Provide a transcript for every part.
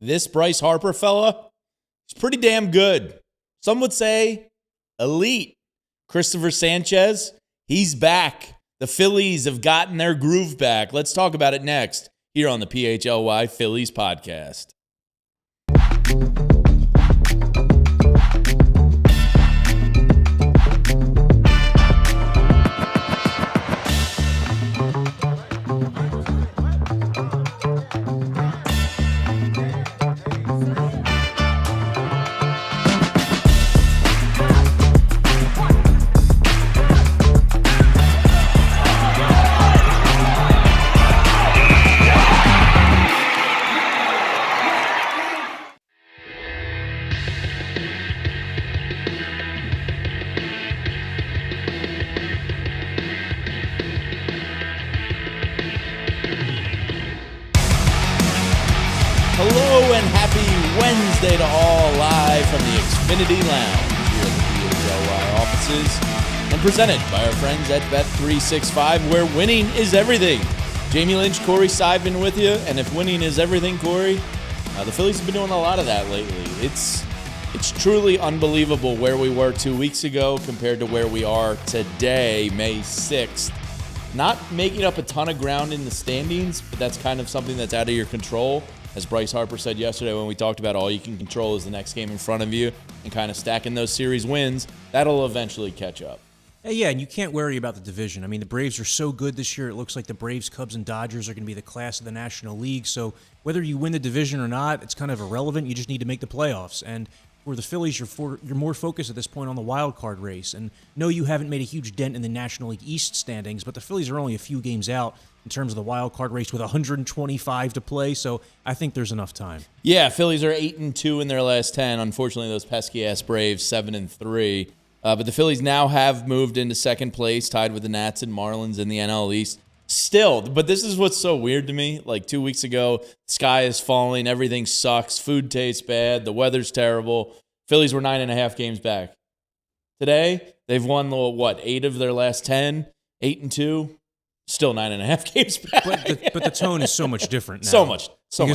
this Bryce Harper fella is pretty damn good. Some would say elite. Cristopher Sanchez, he's back. The Phillies have gotten their groove back. Let's talk about it next here on the PHLY Phillies podcast. Hello and happy Wednesday to all, live from the Xfinity Lounge here at the PHLY offices and presented by our friends at Bet365, where winning is everything. Jamie Lynch, Corey Seidman with you, and if winning is everything, Corey, the Phillies have been doing a lot of that lately. It's truly unbelievable where we were 2 weeks ago compared to where we are today, May 6th. Not making up a ton of ground in the standings, but that's kind of something that's out of your control. As Bryce Harper said yesterday when we talked about all you can control is the next game in front of you and kind of stacking those series wins, that'll eventually catch up. Yeah, and you can't worry about the division. I mean, the Braves are so good this year. It looks like the Braves, Cubs, and Dodgers are going to be the class of the National League. So whether you win the division or not, it's kind of irrelevant. You just need to make the playoffs. And for the Phillies, you're more focused at this point on the wild card race. And no, you haven't made a huge dent in the National League East standings, but the Phillies are only a few games out in terms of the wild card race with 125 to play, so I think there's enough time. Yeah, Phillies are 8-2 in their last 10. Unfortunately, those pesky-ass Braves, 7-3. But the Phillies now have moved into second place, tied with the Nats and Marlins in the NL East. Still, but this is what's so weird to me. Like 2 weeks ago, sky is falling, everything sucks, food tastes bad, the weather's terrible. Phillies were 9.5 games back. Today, they've won, 8 of their last 10, 8-2. Still 9.5 games back. But the tone is so much different now. So much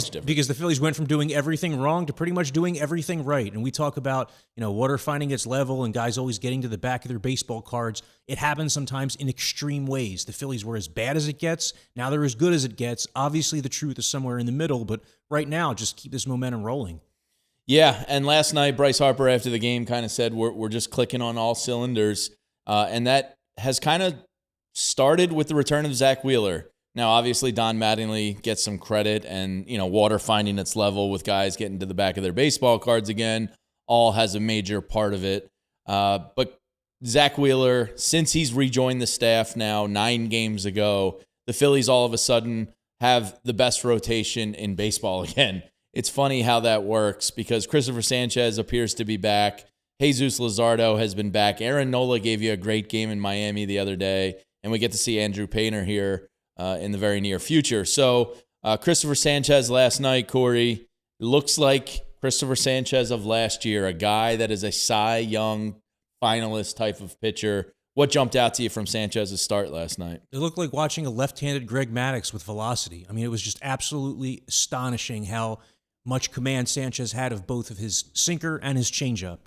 different. Because the Phillies went from doing everything wrong to pretty much doing everything right. And we talk about, water finding its level and guys always getting to the back of their baseball cards. It happens sometimes in extreme ways. The Phillies were as bad as it gets. Now they're as good as it gets. Obviously, the truth is somewhere in the middle. But right now, just keep this momentum rolling. Yeah, and last night, Bryce Harper, after the game, kind of said we're just clicking on all cylinders. And that has kind of started with the return of Zach Wheeler. Now, obviously, Don Mattingly gets some credit and, water finding its level with guys getting to the back of their baseball cards again, all has a major part of it. But Zach Wheeler, since he's rejoined the staff now 9 games ago, the Phillies all of a sudden have the best rotation in baseball again. It's funny how that works because Cristopher Sanchez appears to be back. Jesus Luzardo has been back. Aaron Nola gave you a great game in Miami the other day. And we get to see Andrew Painter here in the very near future. So Cristopher Sanchez last night, Corey, looks like Cristopher Sanchez of last year, a guy that is a Cy Young finalist type of pitcher. What jumped out to you from Sanchez's start last night? It looked like watching a left-handed Greg Maddux with velocity. I mean, it was just absolutely astonishing how much command Sanchez had of both of his sinker and his changeup.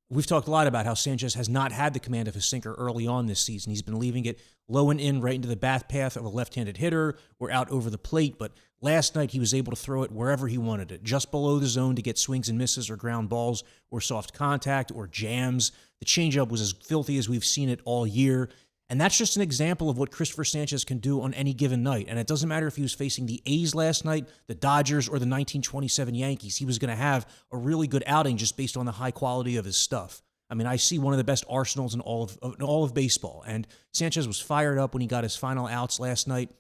We've talked a lot about how Sanchez has not had the command of his sinker early on this season. He's been leaving it low and in right into the bat path of a left-handed hitter or out over the plate. But last night he was able to throw it wherever he wanted it, just below the zone to get swings and misses or ground balls or soft contact or jams. The changeup was as filthy as we've seen it all year. And that's just an example of what Cristopher Sanchez can do on any given night. And it doesn't matter if he was facing the A's last night, the Dodgers, or the 1927 Yankees. He was going to have a really good outing just based on the high quality of his stuff. I mean, I see one of the best arsenals in all of baseball. And Sanchez was fired up when he got his final outs last night.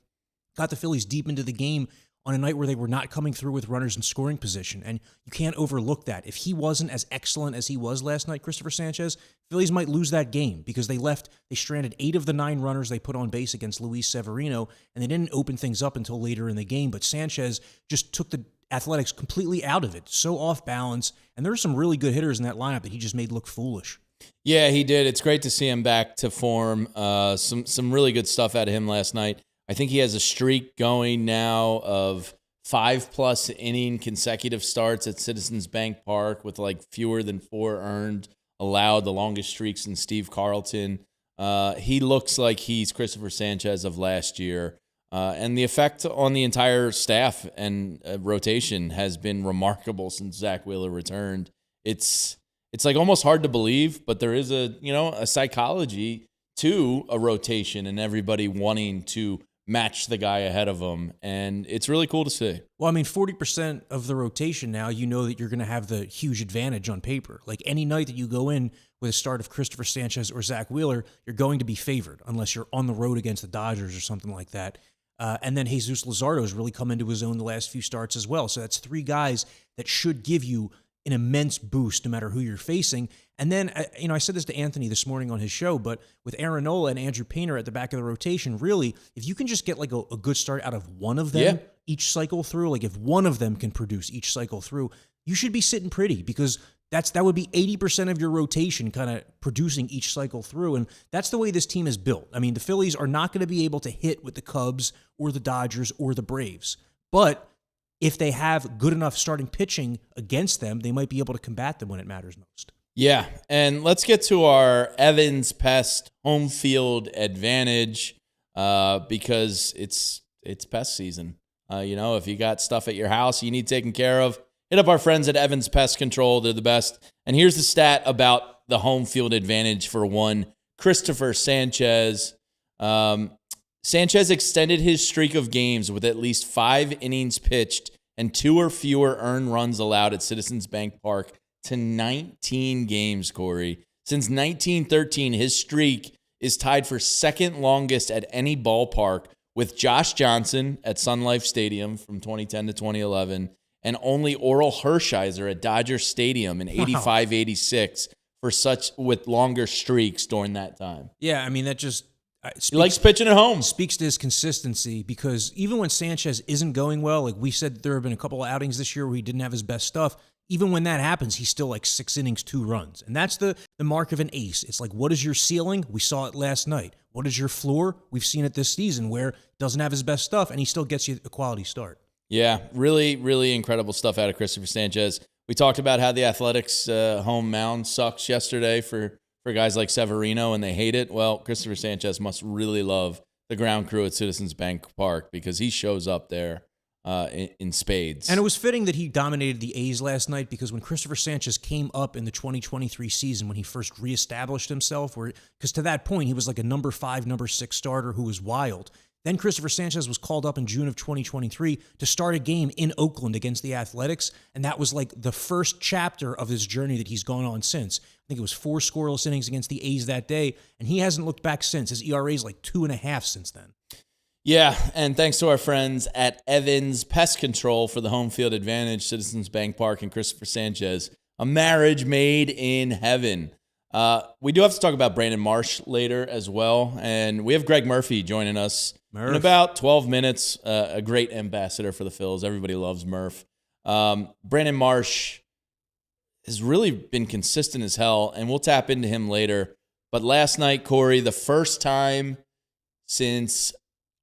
Got the Phillies deep into the game on a night where they were not coming through with runners in scoring position. And you can't overlook that. If he wasn't as excellent as he was last night, Cristopher Sanchez, Phillies might lose that game because they stranded 8 of the 9 runners they put on base against Luis Severino, and they didn't open things up until later in the game. But Sanchez just took the Athletics completely out of it, so off balance. And there are some really good hitters in that lineup that he just made look foolish. Yeah, he did. It's great to see him back to form. Some really good stuff out of him last night. I think he has a streak going now of 5+ inning consecutive starts at Citizens Bank Park with like fewer than 4 earned allowed, the longest streaks in Steve Carlton. He looks like he's Cristopher Sanchez of last year. And the effect on the entire staff and rotation has been remarkable since Zach Wheeler returned. It's like almost hard to believe, but there is a psychology to a rotation and everybody wanting to match the guy ahead of them. And it's really cool to see. Well, I mean, 40% of the rotation now, you know that you're going to have the huge advantage on paper. Like any night that you go in with a start of Cristopher Sanchez or Zach Wheeler, you're going to be favored unless you're on the road against the Dodgers or something like that. And then Jesus Luzardo has really come into his own the last few starts as well. So that's 3 guys that should give you an immense boost no matter who you're facing. And then, I said this to Anthony this morning on his show, but with Aaron Nola and Andrew Painter at the back of the rotation, really, if you can just get like a good start out of one of them each cycle through, like if one of them can produce each cycle through, you should be sitting pretty because that would be 80% of your rotation kind of producing each cycle through. And that's the way this team is built. I mean, the Phillies are not going to be able to hit with the Cubs or the Dodgers or the Braves, but if they have good enough starting pitching against them, they might be able to combat them when it matters most. Yeah, and let's get to our Evans Pest home field advantage because it's pest season. If you got stuff at your house you need taken care of, hit up our friends at Evans Pest Control. They're the best. And here's the stat about the home field advantage for one Cristopher Sanchez. Sanchez extended his streak of games with at least 5 innings pitched and 2 or fewer earned runs allowed at Citizens Bank Park to 19 games, Corey. Since 1913, his streak is tied for second longest at any ballpark with Josh Johnson at Sun Life Stadium from 2010 to 2011 and only Oral Hershiser at Dodger Stadium in 85-86 for such with longer streaks during that time. Yeah, I mean, that just... He likes pitching at home. Speaks to his consistency because even when Sanchez isn't going well, like we said, there have been a couple of outings this year where he didn't have his best stuff. Even when that happens, he's still like 6 innings, 2 runs. And that's the mark of an ace. It's like, what is your ceiling? We saw it last night. What is your floor? We've seen it this season where doesn't have his best stuff and he still gets you a quality start. Yeah, really, really incredible stuff out of Cristopher Sanchez. We talked about how the Athletics home mound sucks yesterday for guys like Severino, and they hate it. Well, Cristopher Sanchez must really love the ground crew at Citizens Bank Park because he shows up there in spades. And it was fitting that he dominated the A's last night because when Cristopher Sanchez came up in the 2023 season, when he first reestablished himself, because to that point, he was like a number 5, number 6 starter who was wild. Then Cristopher Sanchez was called up in June of 2023 to start a game in Oakland against the Athletics, and that was like the first chapter of his journey that he's gone on since. I think it was 4 scoreless innings against the A's that day, and he hasn't looked back since. His ERA is like 2.5 since then. Yeah, and thanks to our friends at Evans Pest Control for the home field advantage, Citizens Bank Park and Cristopher Sanchez, a marriage made in heaven. We do have to talk about Brandon Marsh later as well, and we have Gregg Murphy joining us in about 12 minutes, a great ambassador for the Phils. Everybody loves Murph. Brandon Marsh has really been consistent as hell, and we'll tap into him later. But last night, Corey, the first time since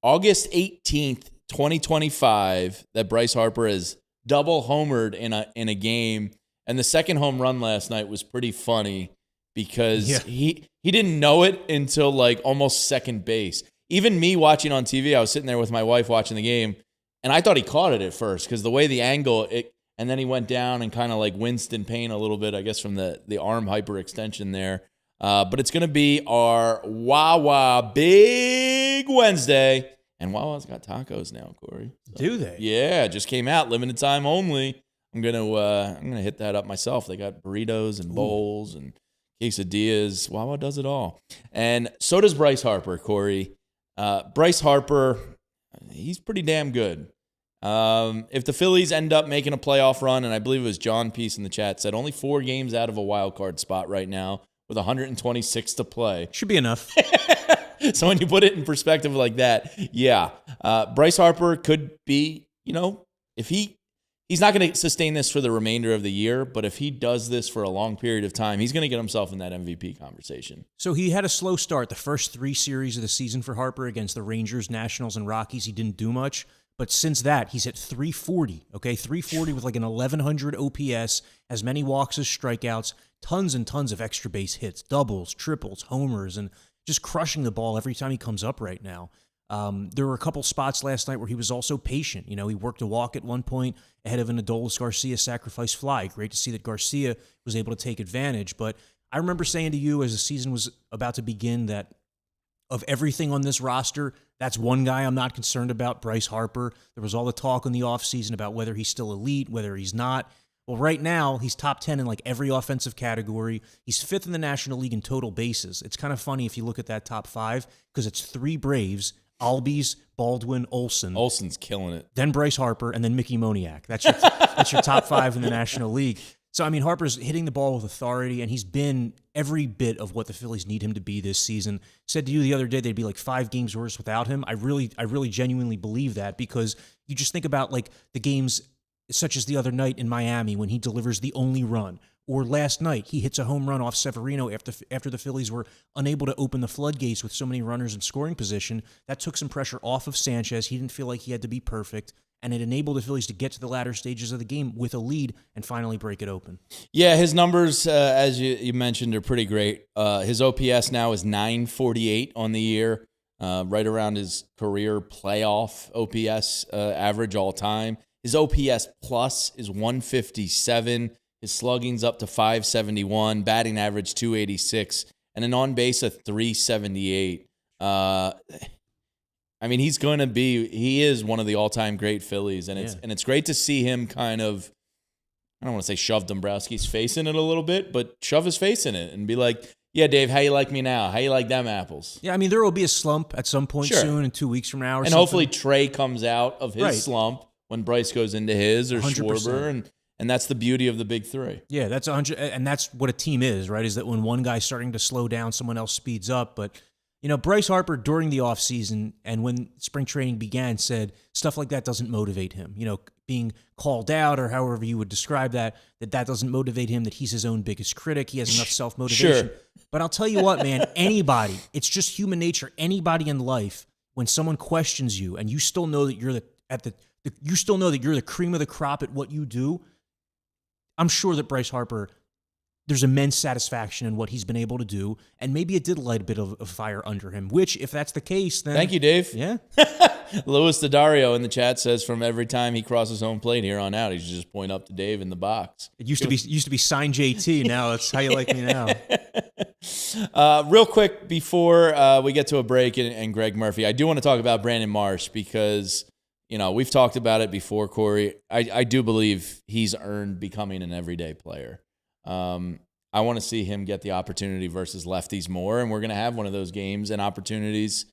August 18th, 2025, that Bryce Harper has double homered in a game, and the second home run last night was pretty funny because he didn't know it until like almost second base. Even me watching on TV, I was sitting there with my wife watching the game, and I thought he caught it at first because the way the angle, and then he went down and kind of like winced in pain a little bit, I guess, from the arm hyperextension there. But it's going to be our Wawa Big Wednesday, and Wawa's got tacos now, Corey. So, do they? Yeah, just came out, limited time only. I'm gonna hit that up myself. They got burritos and bowls and quesadillas. Wawa does it all, and so does Bryce Harper, Corey. Bryce Harper, he's pretty damn good. If the Phillies end up making a playoff run, and I believe it was John Peace in the chat said only 4 games out of a wild card spot right now with 126 to play. Should be enough. So when you put it in perspective like that, yeah, Bryce Harper could be, if he's not going to sustain this for the remainder of the year, but if he does this for a long period of time, he's going to get himself in that MVP conversation. So he had a slow start. The first 3 series of the season for Harper against the Rangers, Nationals, and Rockies, he didn't do much. But since that, he's hit 340, okay? 340 with like an 1,100 OPS, as many walks as strikeouts, tons and tons of extra base hits, doubles, triples, homers, and just crushing the ball every time he comes up right now. There were a couple spots last night where he was also patient. You know, he worked a walk at one point ahead of an Adolis Garcia sacrifice fly. Great to see that Garcia was able to take advantage. But I remember saying to you as the season was about to begin that of everything on this roster, that's one guy I'm not concerned about, Bryce Harper. There was all the talk in the offseason about whether he's still elite, whether he's not. Well, right now, he's top 10 in like every offensive category. He's 5th in the National League in total bases. It's kind of funny if you look at that top 5 because it's 3 Braves, Albies, Baldwin, Olsen. Olsen's killing it. Then Bryce Harper, and then Mickey Moniak. That's your top 5 in the National League. So, I mean, Harper's hitting the ball with authority, and he's been every bit of what the Phillies need him to be this season. Said to you the other day they'd be like 5 games worse without him. I really genuinely believe that because you just think about like the games such as the other night in Miami when he delivers the only run. Or last night, he hits a home run off Severino after the Phillies were unable to open the floodgates with so many runners in scoring position. That took some pressure off of Sanchez. He didn't feel like he had to be perfect, and it enabled the Phillies to get to the latter stages of the game with a lead and finally break it open. Yeah, his numbers, as you mentioned, are pretty great. His OPS now is 948 on the year, right around his career playoff OPS average all time. His OPS plus is 157. His slugging's up to 571, batting average 286, and an on-base of 378. I mean, he is one of the all-time great Phillies, and it's great to see him kind of, I don't want to say shove Dombrowski's face in it a little bit, but shove his face in it and be like, yeah, Dave, how you like me now? How you like them apples? Yeah, I mean, there will be a slump at some point soon, in 2 weeks from now or something. And hopefully Trey comes out of his slump when Bryce goes into his, or 100%. Schwarber, and that's the beauty of the big three. Yeah, that's 100, and that's what a team is, right? Is that when one guy's starting to slow down, someone else speeds up. But you know, Bryce Harper during the offseason and when spring training began said stuff like that doesn't motivate him. You know, being called out or however you would describe that doesn't motivate him. That he's his own biggest critic. He has enough self motivation. Sure. But I'll tell you what, man. Anybody, it's just human nature. Anybody in life, when someone questions you and you still know that you're you still know that you're the cream of the crop at what you do. I'm sure that Bryce Harper, there's immense satisfaction in what he's been able to do, and maybe it did light a bit of a fire under him, which, if that's the case, then... Thank you, Dave. Yeah. Louis Daddario in the chat says from every time he crosses home plate here on out, he should just point up to Dave in the box. It used to be sign JT. Now it's how you like me now. Real quick, before we get to a break and Gregg Murphy, I do want to talk about Brandon Marsh because... You know, we've talked about it before, Corey. I do believe he's earned becoming an everyday player. I want to see him get the opportunity versus lefties more, and we're going to have one of those games and opportunities.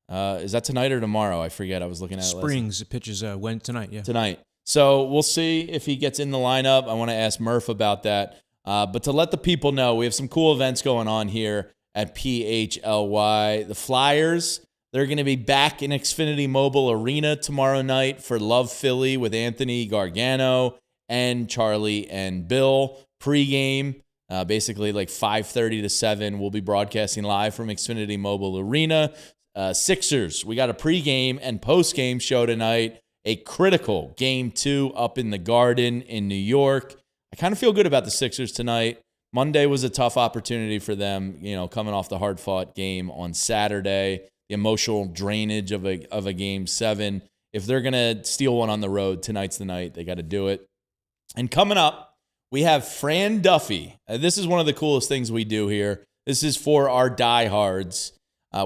Is that tonight or tomorrow? I forget. I was looking at it Springs pitches when tonight, yeah. Tonight. So we'll see if he gets in the lineup. I want to ask Murph about that. But to let the people know, we have some cool events going on here at PHLY. The Flyers... They're going to be back in Xfinity Mobile Arena tomorrow night for Love Philly with Anthony Gargano and Charlie and Bill. Pre-game, basically like 5:30 to 7, we'll be broadcasting live from Xfinity Mobile Arena. Sixers, we got a pre-game and post-game show tonight. A critical Game 2 up in the Garden in New York. I kind of feel good about the Sixers tonight. Monday was a tough opportunity for them, you know, coming off the hard-fought game on Saturday. The emotional drainage of a Game 7. If they're going to steal one on the road, tonight's the night. They got to do it. And coming up, we have Fran Duffy. This is one of the coolest things we do here. This is for our diehards.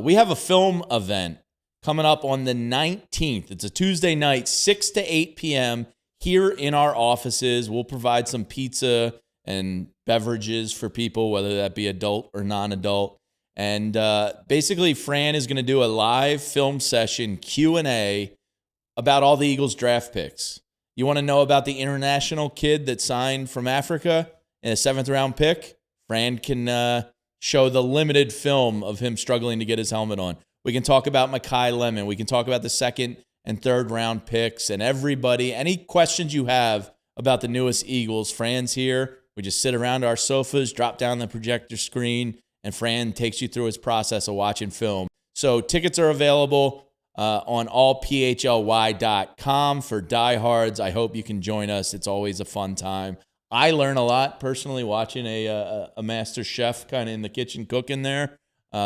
We have a film event coming up on the 19th. It's a Tuesday night, 6 to 8 p.m. here in our offices. We'll provide some pizza and beverages for people, whether that be adult or non-adult. And basically, Fran is going to do a live film session Q&A about all the Eagles draft picks. You want to know about the international kid that signed from Africa in a 7th-round pick? Fran can show the limited film of him struggling to get his helmet on. We can talk about Mekhi Lemon. We can talk about the 2nd and 3rd-round picks and everybody. Any questions you have about the newest Eagles, Fran's here. We just sit around our sofas, drop down the projector screen, and Fran takes you through his process of watching film. So tickets are available. on allphly.com for diehards. I hope you can join us. It's always a fun time. I learn a lot personally watching a master chef kind of in the kitchen cooking there.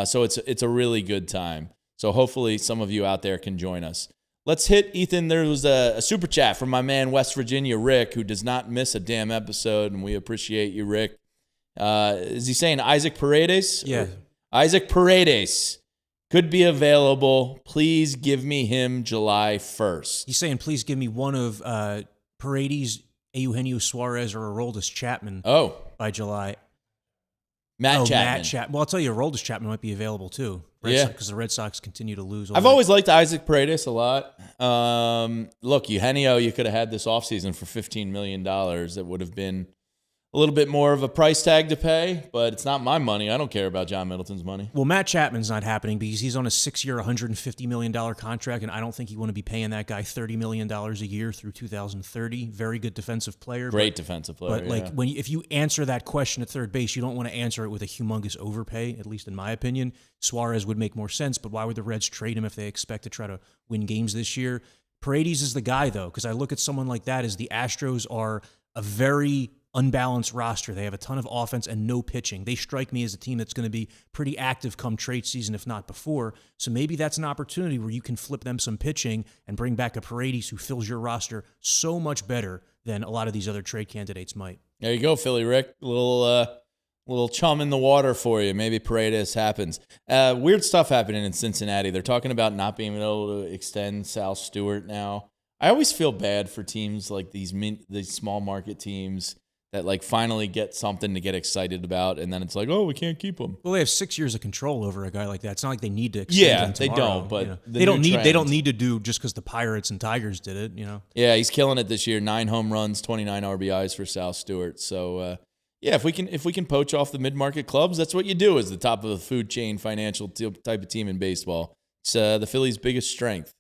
So it's a really good time. So hopefully some of you out there can join us. Let's hit, Ethan, there was a super chat from my man West Virginia, Rick, who does not miss a damn episode, and we appreciate you, Rick. Is he saying Isaac Paredes? Yeah. Isaac Paredes could be available. Please give me him July 1st. He's saying, please give me one of Paredes, Eugenio Suarez, or Aroldis Chapman by July. Matt Chapman. Matt Chapman. Well, I'll tell you, Aroldis Chapman might be available too. Because the Red Sox continue to lose. I've always liked Isaac Paredes a lot. Look, Eugenio, you could have had this offseason for $15 million. That would have been a little bit more of a price tag to pay, but it's not my money. I don't care about John Middleton's money. Well, Matt Chapman's not happening because he's on a 6-year, $150 million contract, and I don't think you want to be paying that guy $30 million a year through 2030. Very good defensive player. Great defensive player. But if you answer that question at third base, you don't want to answer it with a humongous overpay, at least in my opinion. Suarez would make more sense, but why would the Reds trade him if they expect to try to win games this year? Paredes is the guy, though, because I look at someone like that as the Astros are a very unbalanced roster. They have a ton of offense and no pitching. They strike me as a team that's going to be pretty active come trade season, if not before. So maybe that's an opportunity where you can flip them some pitching and bring back a Paredes who fills your roster so much better than a lot of these other trade candidates might. There you go, Philly Rick. A little chum in the water for you. Maybe Paredes happens. Weird stuff happening in Cincinnati. They're talking about not being able to extend Sal Stewart now. I always feel bad for teams like these small market teams that finally get something to get excited about, and then it's like, oh, we can't keep them. Well, they have 6 years of control over a guy like that. It's not like they need to extend him tomorrow. They don't, but they don't need to do just because the Pirates and Tigers did it. Yeah, he's killing it this year. 9 home runs, 29 RBIs for Sal Stewart. So if we can poach off the mid-market clubs, that's what you do as the top of the food chain financial type of team in baseball. It's the Phillies' biggest strength.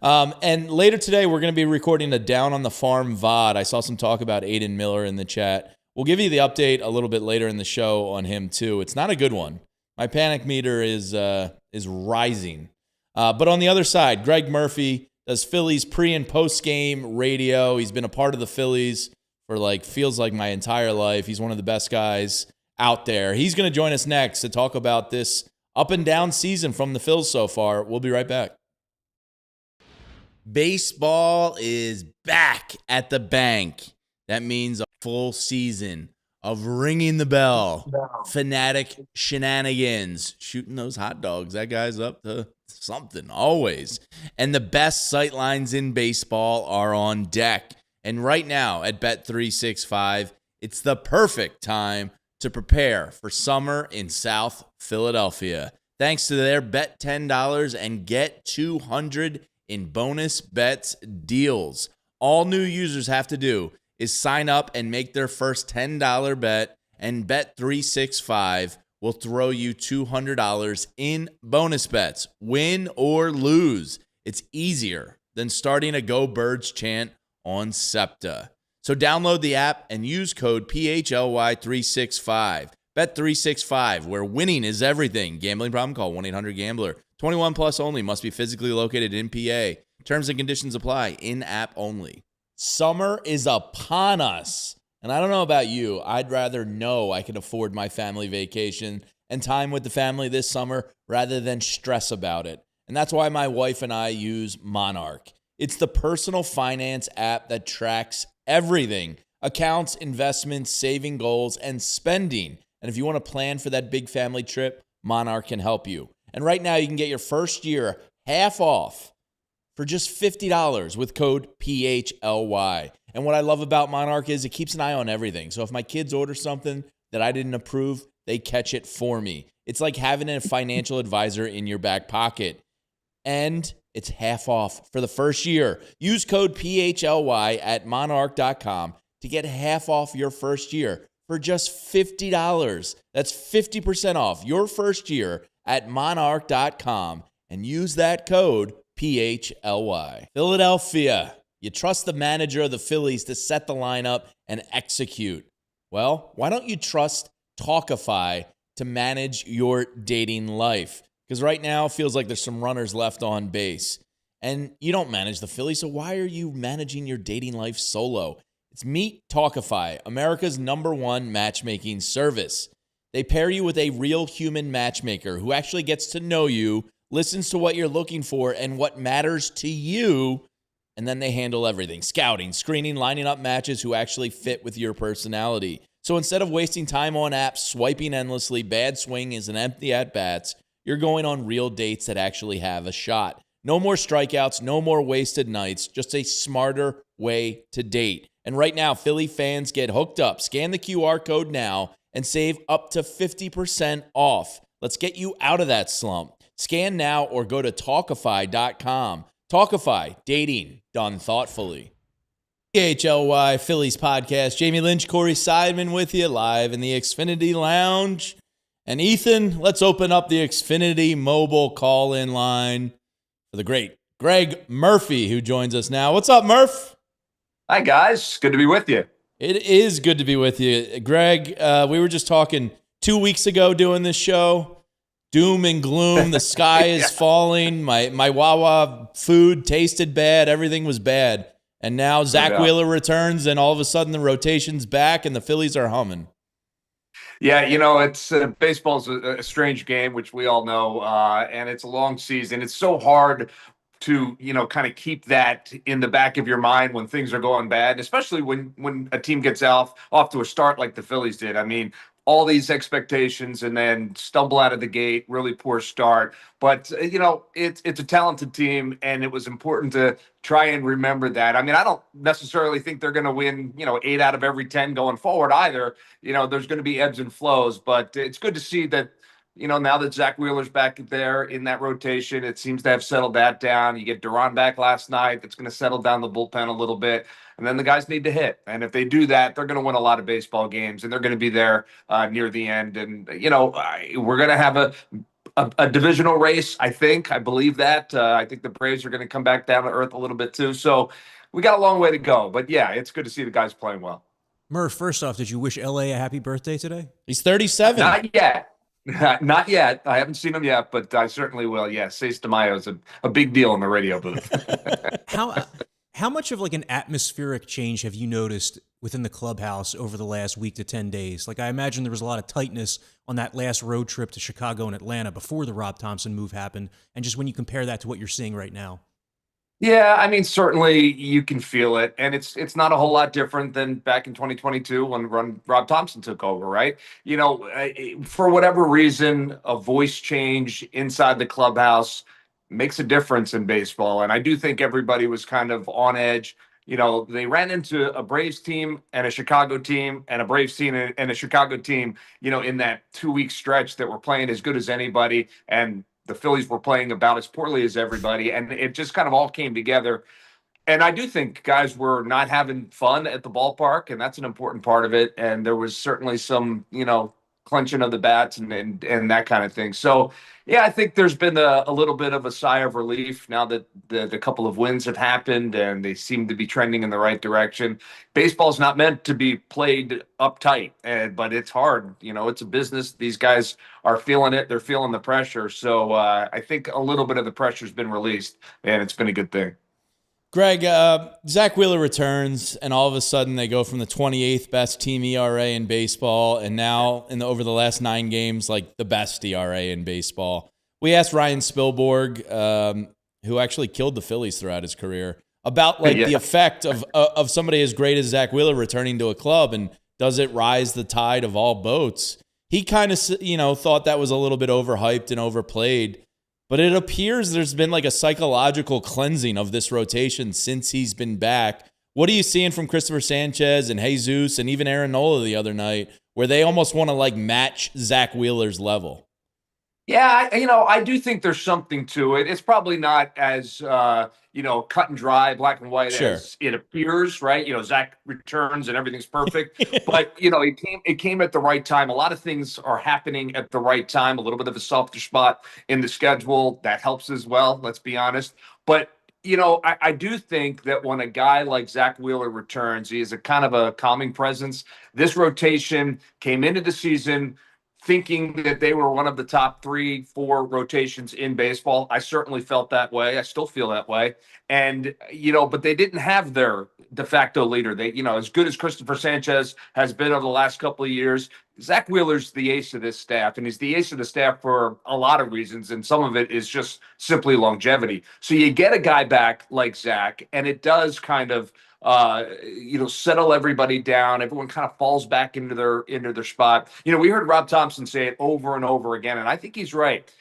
And later today, we're going to be recording a Down on the Farm VOD. I saw some talk about Aiden Miller in the chat. We'll give you the update a little bit later in the show on him, too. It's not a good one. My panic meter is rising. But on the other side, Gregg Murphy does Phillies pre- and post-game radio. He's been a part of the Phillies for feels like my entire life. He's one of the best guys out there. He's going to join us next to talk about this up and down season from the Phils so far. We'll be right back. Baseball is back at the bank. That means a full season of ringing the bell, fanatic shenanigans, shooting those hot dogs. That guy's up to something always. And the best sight lines in baseball are on deck. And right now at Bet365, it's the perfect time to prepare for summer in South Philadelphia. Thanks to their bet $10 and get $200 in bonus bets deals. All new users have to do is sign up and make their first $10 bet, and Bet365 will throw you $200 in bonus bets, win or lose. It's easier than starting a Go Birds chant on SEPTA. So download the app and use code PHLY365. Bet365, where winning is everything. Gambling problem? Call 1-800-GAMBLER. 21 plus only. Must be physically located in PA. Terms and conditions apply. In-app only. Summer is upon us. And I don't know about you. I'd rather know I can afford my family vacation and time with the family this summer rather than stress about it. And that's why my wife and I use Monarch. It's the personal finance app that tracks everything. Accounts, investments, saving goals, and spending. And if you want to plan for that big family trip, Monarch can help you. And right now, you can get your first year half off for just $50 with code PHLY. And what I love about Monarch is it keeps an eye on everything. So if my kids order something that I didn't approve, they catch it for me. It's like having a financial advisor in your back pocket. And it's half off for the first year. Use code PHLY at monarch.com to get half off your first year for just $50. That's 50% off your first year at monarch.com and use that code PHLY. Philadelphia, you trust the manager of the Phillies to set the lineup and execute. Well, why don't you trust Talkify to manage your dating life? Because right now it feels like there's some runners left on base. And you don't manage the Phillies, so why are you managing your dating life solo? It's Meet Talkify, America's #1 matchmaking service. They pair you with a real human matchmaker who actually gets to know you, listens to what you're looking for and what matters to you, and then they handle everything. Scouting, screening, lining up matches who actually fit with your personality. So instead of wasting time on apps, swiping endlessly, bad swing is an empty at-bats, you're going on real dates that actually have a shot. No more strikeouts, no more wasted nights, just a smarter way to date. And right now, Philly fans get hooked up. Scan the QR code now and save up to 50% off. Let's get you out of that slump. Scan now or go to Talkify.com. Talkify, dating done thoughtfully. PHLY Phillies podcast. Jamie Lynch, Corey Seidman with you live in the Xfinity Lounge. And Ethan, let's open up the Xfinity mobile call-in line for the great Gregg Murphy, who joins us now. What's up, Murph? Hi, guys. Good to be with you. It is good to be with you. Greg, we were just talking 2 weeks ago doing this show. Doom and gloom. The sky is falling. My Wawa food tasted bad. Everything was bad. And now Zach Wheeler returns, and all of a sudden the rotation's back, and the Phillies are humming. Yeah, it's baseball's a strange game, which we all know, and it's a long season. It's so hard to kind of keep that in the back of your mind when things are going bad, especially when a team gets off to a start like the Phillies did. I mean, all these expectations and then stumble out of the gate, really poor start. But it's a talented team, and it was important to try and remember that. I mean, I don't necessarily think they're going to win 8 out of every 10 going forward either. There's going to be ebbs and flows, but it's good to see that now that Zach Wheeler's back there in that rotation, it seems to have settled that down. You get Duran back last night. That's going to settle down the bullpen a little bit. And then the guys need to hit. And if they do that, they're going to win a lot of baseball games, and they're going to be there near the end. And, we're going to have a divisional race, I think. I believe that. I think the Braves are going to come back down to earth a little bit too. So we got a long way to go. But, yeah, it's good to see the guys playing well. Murph, first off, did you wish L.A. a happy birthday today? He's 37. Not yet. Not yet. I haven't seen him yet, but I certainly will. Yes, Seis de Mayo is a big deal in the radio booth. How much of like an atmospheric change have you noticed within the clubhouse over the last week to 10 days? Like I imagine there was a lot of tightness on that last road trip to Chicago and Atlanta before the Rob Thompson move happened. And just when you compare that to what you're seeing right now. Yeah, I mean, certainly you can feel it, and it's not a whole lot different than back in 2022 when Rob Thompson took over, right? For whatever reason, a voice change inside the clubhouse makes a difference in baseball, and I do think everybody was kind of on edge. They ran into a Braves team and a Chicago team and a Braves team and a Chicago team, in that 2-week stretch that were playing as good as anybody, and the Phillies were playing about as poorly as everybody, and it just kind of all came together. And I do think guys were not having fun at the ballpark, and that's an important part of it. And there was certainly some, clenching of the bats and that kind of thing. So, yeah, I think there's been a little bit of a sigh of relief now that the couple of wins have happened and they seem to be trending in the right direction. Baseball's not meant to be played uptight, but it's hard. It's a business. These guys are feeling it. They're feeling the pressure. So I think a little bit of the pressure's been released, and it's been a good thing. Greg, Zach Wheeler returns, and all of a sudden they go from the 28th best team ERA in baseball, and now over the last 9 games, like the best ERA in baseball. We asked Ryan Spilborg, who actually killed the Phillies throughout his career, about the effect of somebody as great as Zach Wheeler returning to a club, and does it rise the tide of all boats? He kind of thought that was a little bit overhyped and overplayed. But it appears there's been like a psychological cleansing of this rotation since he's been back. What are you seeing from Cristopher Sanchez and Jesus and even Aaron Nola the other night, where they almost want to match Zach Wheeler's level? Yeah, I do think there's something to it. It's probably not as, cut and dry, black and white as it appears, right? Zach returns and everything's perfect. But, it came at the right time. A lot of things are happening at the right time. A little bit of a softer spot in the schedule. That helps as well, let's be honest. But, I do think that when a guy like Zach Wheeler returns, he is a kind of a calming presence. This rotation came into the season thinking that they were one of the top 3, 4 rotations in baseball. I certainly felt that way. I still feel that way. And, but they didn't have their de facto leader. They, as good as Cristopher Sanchez has been over the last couple of years, Zach Wheeler's the ace of this staff, and he's the ace of the staff for a lot of reasons, and some of it is just simply longevity. So you get a guy back like Zach, and it does kind of settle everybody down. Everyone kind of falls back into their spot. We heard Rob Thompson say it over and over again, and I think he's right.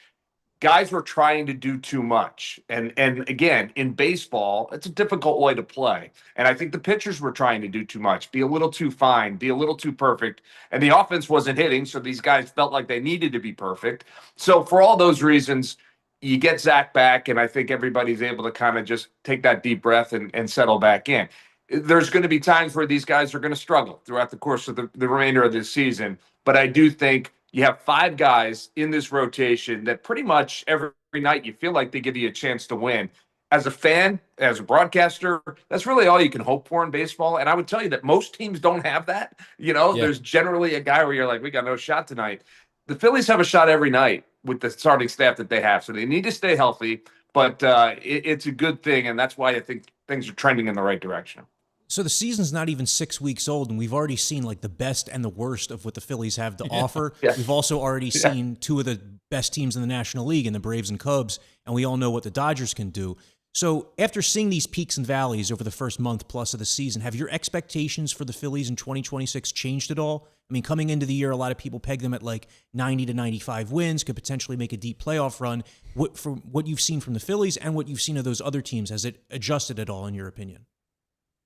Guys were trying to do too much. And again, in baseball, it's a difficult way to play. And I think the pitchers were trying to do too much, be a little too fine, be a little too perfect. And the offense wasn't hitting, so these guys felt like they needed to be perfect. So for all those reasons, you get Zach back, and I think everybody's able to kind of just take that deep breath and settle back in. There's going to be times where these guys are going to struggle throughout the course of the remainder of this season. But I do think you have 5 guys in this rotation that pretty much every night you feel like they give you a chance to win. As a fan, as a broadcaster, that's really all you can hope for in baseball. And I would tell you that most teams don't have that. There's generally a guy where you're like, we got no shot tonight. The Phillies have a shot every night with the starting staff that they have. So they need to stay healthy. But it's a good thing. And that's why I think things are trending in the right direction. So the season's not even 6 weeks old, and we've already seen like the best and the worst of what the Phillies have to offer. Yeah. We've also already seen 2 of the best teams in the National League in the Braves and Cubs, and we all know what the Dodgers can do. So after seeing these peaks and valleys over the first month plus of the season, have your expectations for the Phillies in 2026 changed at all? I mean, coming into the year, a lot of people peg them at like 90 to 95 wins, could potentially make a deep playoff run. From what you've seen from the Phillies and what you've seen of those other teams, has it adjusted at all in your opinion?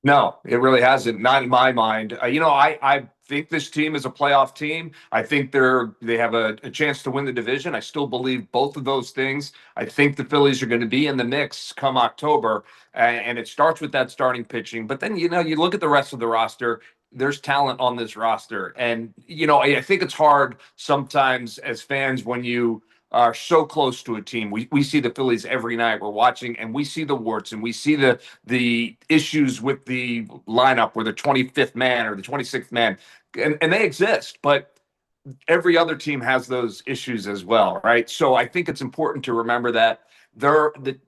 No, it really hasn't. Not in my mind. I think this team is a playoff team. I think they have a chance to win the division. I still believe both of those things. I think the Phillies are going to be in the mix come October, and it starts with that starting pitching. But then, you look at the rest of the roster. There's talent on this roster. And, I think it's hard sometimes as fans when you are so close to a team. We see the Phillies every night. We're watching, and we see the warts, and we see the issues with the lineup where the 25th man or the 26th man, and they exist. But every other team has those issues as well, right? So I think it's important to remember that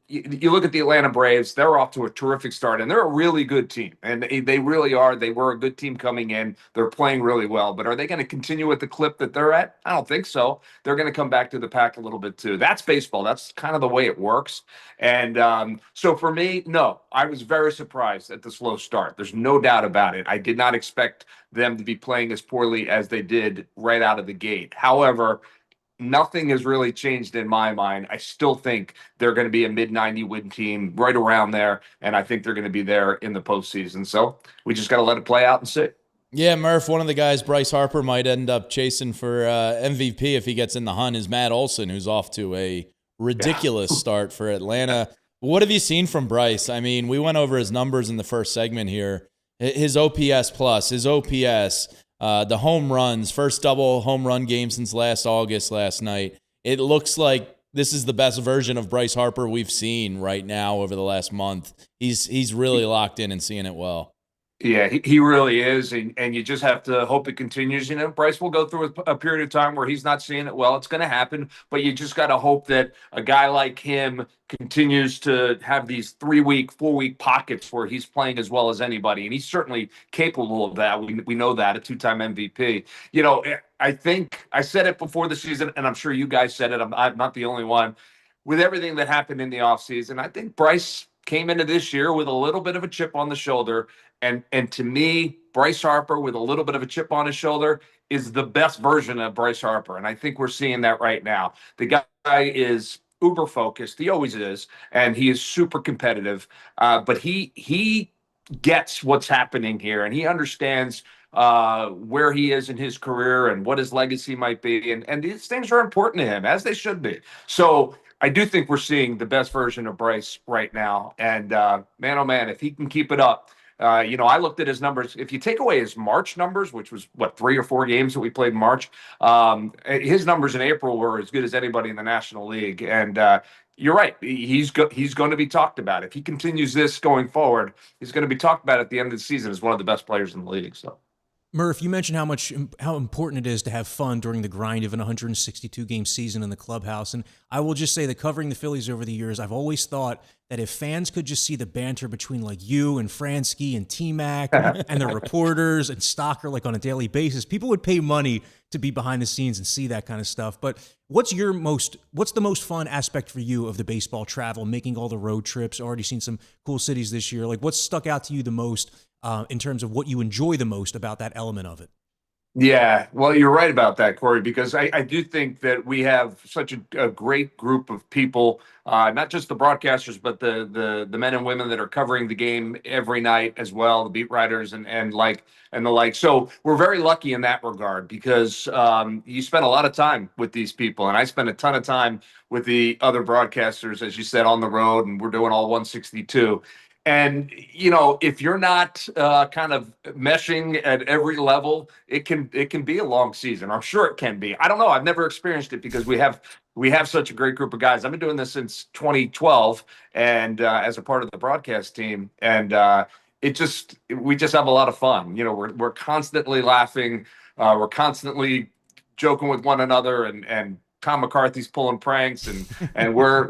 you look at the Atlanta Braves, they're off to a terrific start, and they're a really good team, and they really are. They were a good team coming in. They're playing really well, but are they going to continue at the clip that they're at? I don't think so. They're going to come back to the pack a little bit too. That's baseball. That's kind of the way it works. And so for me, no, I was very surprised at the slow start. There's no doubt about it. I did not expect them to be playing as poorly as they did right out of the gate. However, nothing has really changed in my mind. I still think they're going to be a mid-90 win team right around there, and I think they're going to be there in the postseason. So we just got to let it play out and see. Yeah, Murph, one of the guys Bryce Harper might end up chasing for MVP if he gets in the hunt is Matt Olson, who's off to a ridiculous start for Atlanta. What have you seen from Bryce? I mean, we went over his numbers in the first segment here. His OPS plus, his OPS, the home runs, first double home run game since last August last night. It looks like this is the best version of Bryce Harper we've seen right now over the last month. He's really locked in and seeing it well. Yeah, he really is, and you just have to hope it continues. Bryce will go through a period of time where he's not seeing it well. It's going to happen, but you just got to hope that a guy like him continues to have these 3-week, 4-week pockets where he's playing as well as anybody, and he's certainly capable of that. We know that, a 2-time MVP. I think I said it before the season, and I'm sure you guys said it. I'm not the only one. With everything that happened in the offseason, I think Bryce came into this year with a little bit of a chip on the shoulder. And to me, Bryce Harper with a little bit of a chip on his shoulder is the best version of Bryce Harper. And I think we're seeing that right now. The guy is uber focused. He always is. And he is super competitive. But he gets what's happening here. And he understands where he is in his career and what his legacy might be. And these things are important to him, as they should be. So I do think we're seeing the best version of Bryce right now. And man, oh man, if he can keep it up. I looked at his numbers. If you take away his March numbers, which was 3 or 4 games that we played in March, his numbers in April were as good as anybody in the National League. And you're right. He's going to be talked about. If he continues this going forward, he's going to be talked about at the end of the season as one of the best players in the league. So. Murph, you mentioned how important it is to have fun during the grind of an 162 game season in the clubhouse, and I will just say that covering the Phillies over the years, I've always thought that if fans could just see the banter between like you and Fransky and T-Mac and the reporters and Stocker like on a daily basis, people would pay money to be behind the scenes and see that kind of stuff. But what's the most fun aspect for you of the baseball travel, making all the road trips? Already seen some cool cities this year. Like, what's stuck out to you the most in terms of what you enjoy the most about that element of it? Yeah, well, you're right about that, Corey, because I do think that we have such a great group of people, not just the broadcasters, but the men and women that are covering the game every night as well, the beat writers and the like. So we're very lucky in that regard because you spend a lot of time with these people, and I spend a ton of time with the other broadcasters, as you said, on the road, and we're doing all 162. And, if you're not kind of meshing at every level, it can be a long season. I'm sure it can be. I don't know. I've never experienced it because we have such a great group of guys. I've been doing this since 2012 and as a part of the broadcast team. And we just have a lot of fun. We're constantly laughing. We're constantly joking with one another and Tom McCarthy's pulling pranks and we're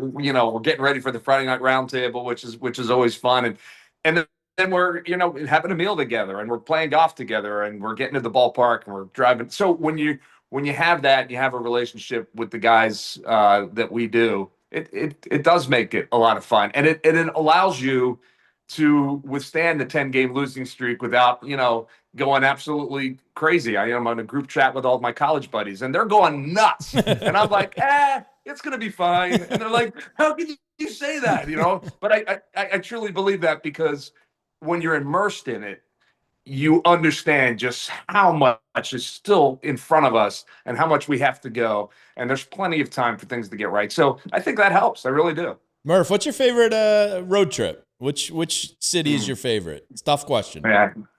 getting ready for the Friday night roundtable, which is always fun. And then we're, having a meal together and we're playing golf together and we're getting to the ballpark and we're driving. So when you have that, you have a relationship with the guys that we do, it does make it a lot of fun. And it allows you to withstand the 10-game losing streak without, going absolutely crazy. I am on a group chat with all of my college buddies and they're going nuts. And I'm like, it's going to be fine. And they're like, how can you say that? But I truly believe that because when you're immersed in it, you understand just how much is still in front of us and how much we have to go. And there's plenty of time for things to get right. So I think that helps. I really do. Murph, what's your favorite road trip? Which city is your favorite? It's a tough question.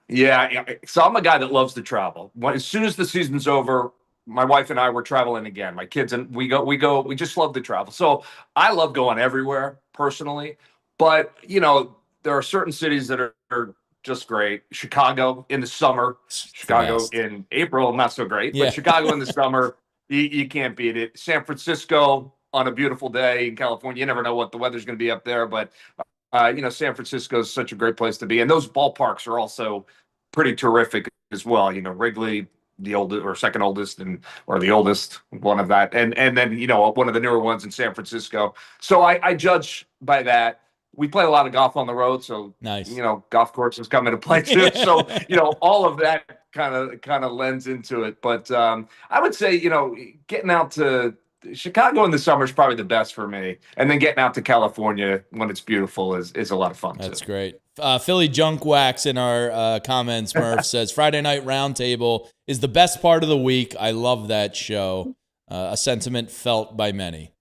Yeah. So I'm a guy that loves to travel. As soon as the season's over, my wife and I were traveling again. My kids and we just love to travel. So I love going everywhere personally. But, there are certain cities that are just great. Chicago in the summer, Chicago in April, not so great. Yeah. But Chicago in the summer, you can't beat it. San Francisco on a beautiful day in California. You never know what the weather's going to be up there, but San Francisco is such a great place to be. And those ballparks are also pretty terrific as well. Wrigley, the oldest or second oldest or the oldest one of that. And then, one of the newer ones in San Francisco. So I judge by that. We play a lot of golf on the road. So, nice. Golf courses come into play too. So, all of that kind of lends into it. But I would say, getting out to Chicago in the summer is probably the best for me. And then getting out to California when it's beautiful is a lot of fun. That's too. Great. Philly Junk Wax in our comments, Murph, says Friday Night Roundtable is the best part of the week. I love that show. A sentiment felt by many.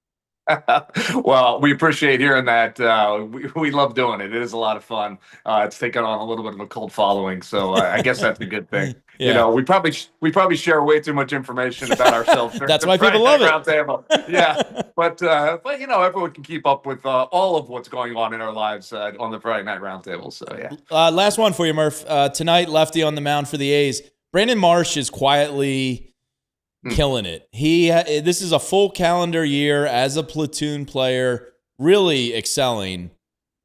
Well, we appreciate hearing that. We love doing it. It is a lot of fun. It's taken on a little bit of a cult following, so I guess that's a good thing. Yeah. We probably share way too much information about ourselves. That's why people love it. Roundtable. Yeah, but everyone can keep up with all of what's going on in our lives on the Friday Night Roundtable. So yeah. Last one for you, Murph. Tonight, lefty on the mound for the A's. Brandon Marsh is quietly killing it. This is a full calendar year as a platoon player, really excelling.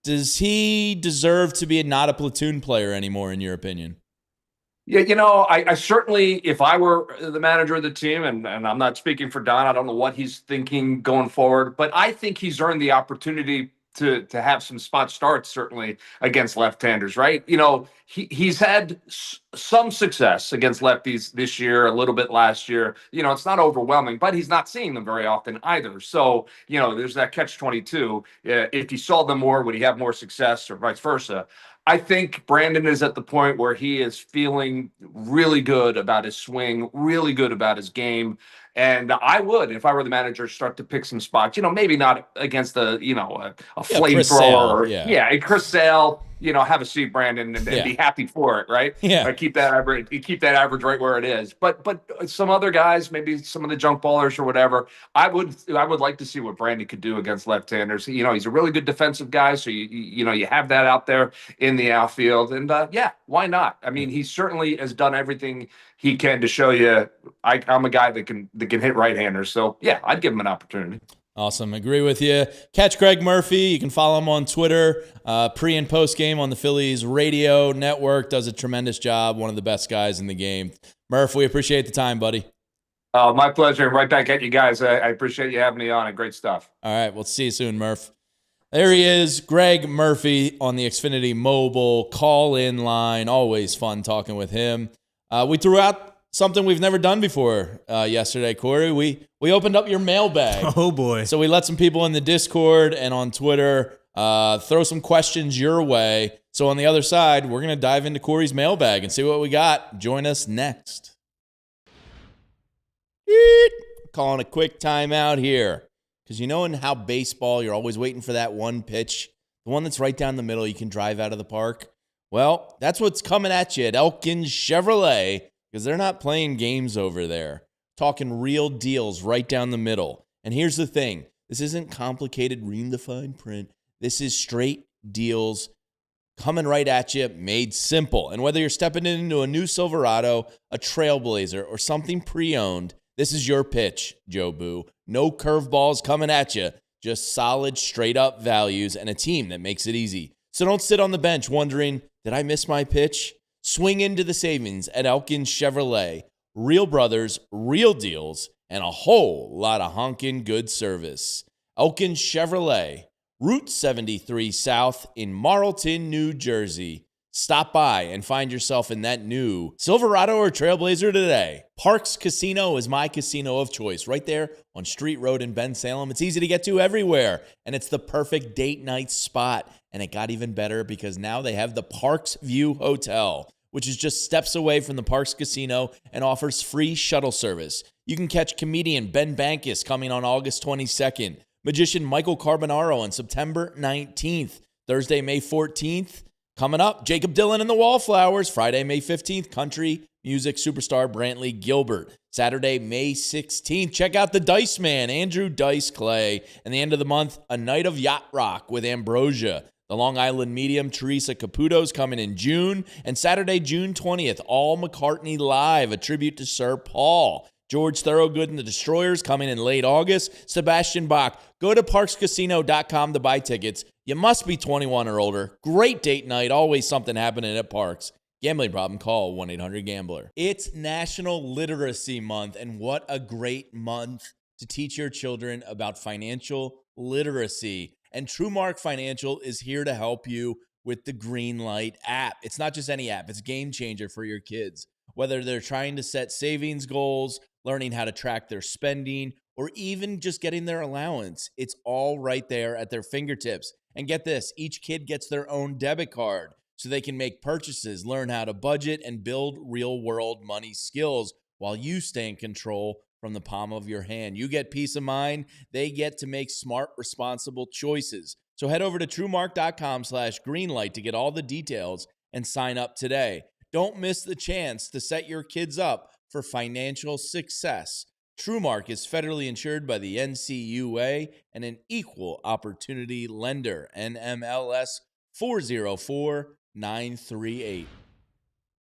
Does he deserve to be not a platoon player anymore, in your opinion? Yeah, I certainly, if I were the manager of the team, and I'm not speaking for Don, I don't know what he's thinking going forward, but I think he's earned the opportunity to have some spot starts, certainly against left-handers, right? He's had some success against lefties this year, a little bit last year. It's not overwhelming, but he's not seeing them very often either. So, there's that catch-22. If he saw them more, would he have more success or vice versa? I think Brandon is at the point where he is feeling really good about his swing, really good about his game. And I would, if I were the manager, start to pick some spots. Maybe not against a Chris Sale, flamethrower. And Chris Sale. Have a seat, Brandon, and be happy for it, right? Yeah. Keep that average right where it is. But some other guys, maybe some of the junk ballers or whatever, I would like to see what Brandon could do against left-handers. He's a really good defensive guy, so you have that out there in the outfield, and why not? I mean, he certainly has done everything he can to show you I'm a guy that can hit right-handers. So I'd give him an opportunity. Awesome. Agree with you. Catch Gregg Murphy. You can follow him on Twitter, pre and post game on the Phillies radio network. Does a tremendous job. One of the best guys in the game. Murph, we appreciate the time, buddy. My pleasure. And right back at you guys. I appreciate you having me on. And great stuff. All right. We'll see you soon, Murph. There he is, Gregg Murphy on the Xfinity Mobile call-in line. Always fun talking with him. We threw out something we've never done before yesterday, Corey. We opened up your mailbag. Oh, boy. So we let some people in the Discord and on Twitter throw some questions your way. So on the other side, we're going to dive into Corey's mailbag and see what we got. Join us next. Calling a quick timeout here. Because in how baseball, you're always waiting for that one pitch, the one that's right down the middle you can drive out of the park. Well, that's what's coming at you at Elkins Chevrolet, because they're not playing games over there. Talking real deals right down the middle. And here's the thing. This isn't complicated, reading the fine print. This is straight deals coming right at you, made simple. And whether you're stepping into a new Silverado, a Trailblazer, or something pre-owned, this is your pitch, Joe Boo. No curveballs coming at you. Just solid, straight-up values and a team that makes it easy. So don't sit on the bench wondering, did I miss my pitch? Swing into the savings at Elkins Chevrolet. Real brothers, real deals, and a whole lot of honkin' good service. Elkins Chevrolet, Route 73 South in Marlton, New Jersey. Stop by and find yourself in that new Silverado or Trailblazer today. Parks Casino is my casino of choice, right there on Street Road in Bensalem. It's easy to get to everywhere, and it's the perfect date night spot. And it got even better because now they have the Parks View Hotel, which is just steps away from the Parks Casino and offers free shuttle service. You can catch comedian Ben Bankus coming on August 22nd, magician Michael Carbonaro on September 19th, Thursday, May 14th. Coming up, Jacob Dylan and the Wallflowers, Friday, May 15th, country music superstar Brantley Gilbert. Saturday, May 16th, check out the Dice Man, Andrew Dice Clay. And the end of the month, a night of yacht rock with Ambrosia. The Long Island medium, Teresa Caputo's coming in June. And Saturday, June 20th, All McCartney Live, a tribute to Sir Paul. George Thorogood and the Destroyers coming in late August. Sebastian Bach. Go to parkscasino.com to buy tickets. You must be 21 or older. Great date night. Always something happening at Parks. Gambling problem? Call 1-800-GAMBLER. It's National Literacy Month, and what a great month to teach your children about financial literacy. And TrueMark Financial is here to help you with the Greenlight app. It's not just any app. It's a game changer for your kids. Whether they're trying to set savings goals, learning how to track their spending, or even just getting their allowance, it's all right there at their fingertips. And get this, each kid gets their own debit card so they can make purchases, learn how to budget, and build real-world money skills while you stay in control from the palm of your hand. You get peace of mind. They get to make smart, responsible choices. So head over to TrueMark.com/Greenlight to get all the details and sign up today. Don't miss the chance to set your kids up for financial success. TrueMark is federally insured by the NCUA and an equal opportunity lender. NMLS 404938.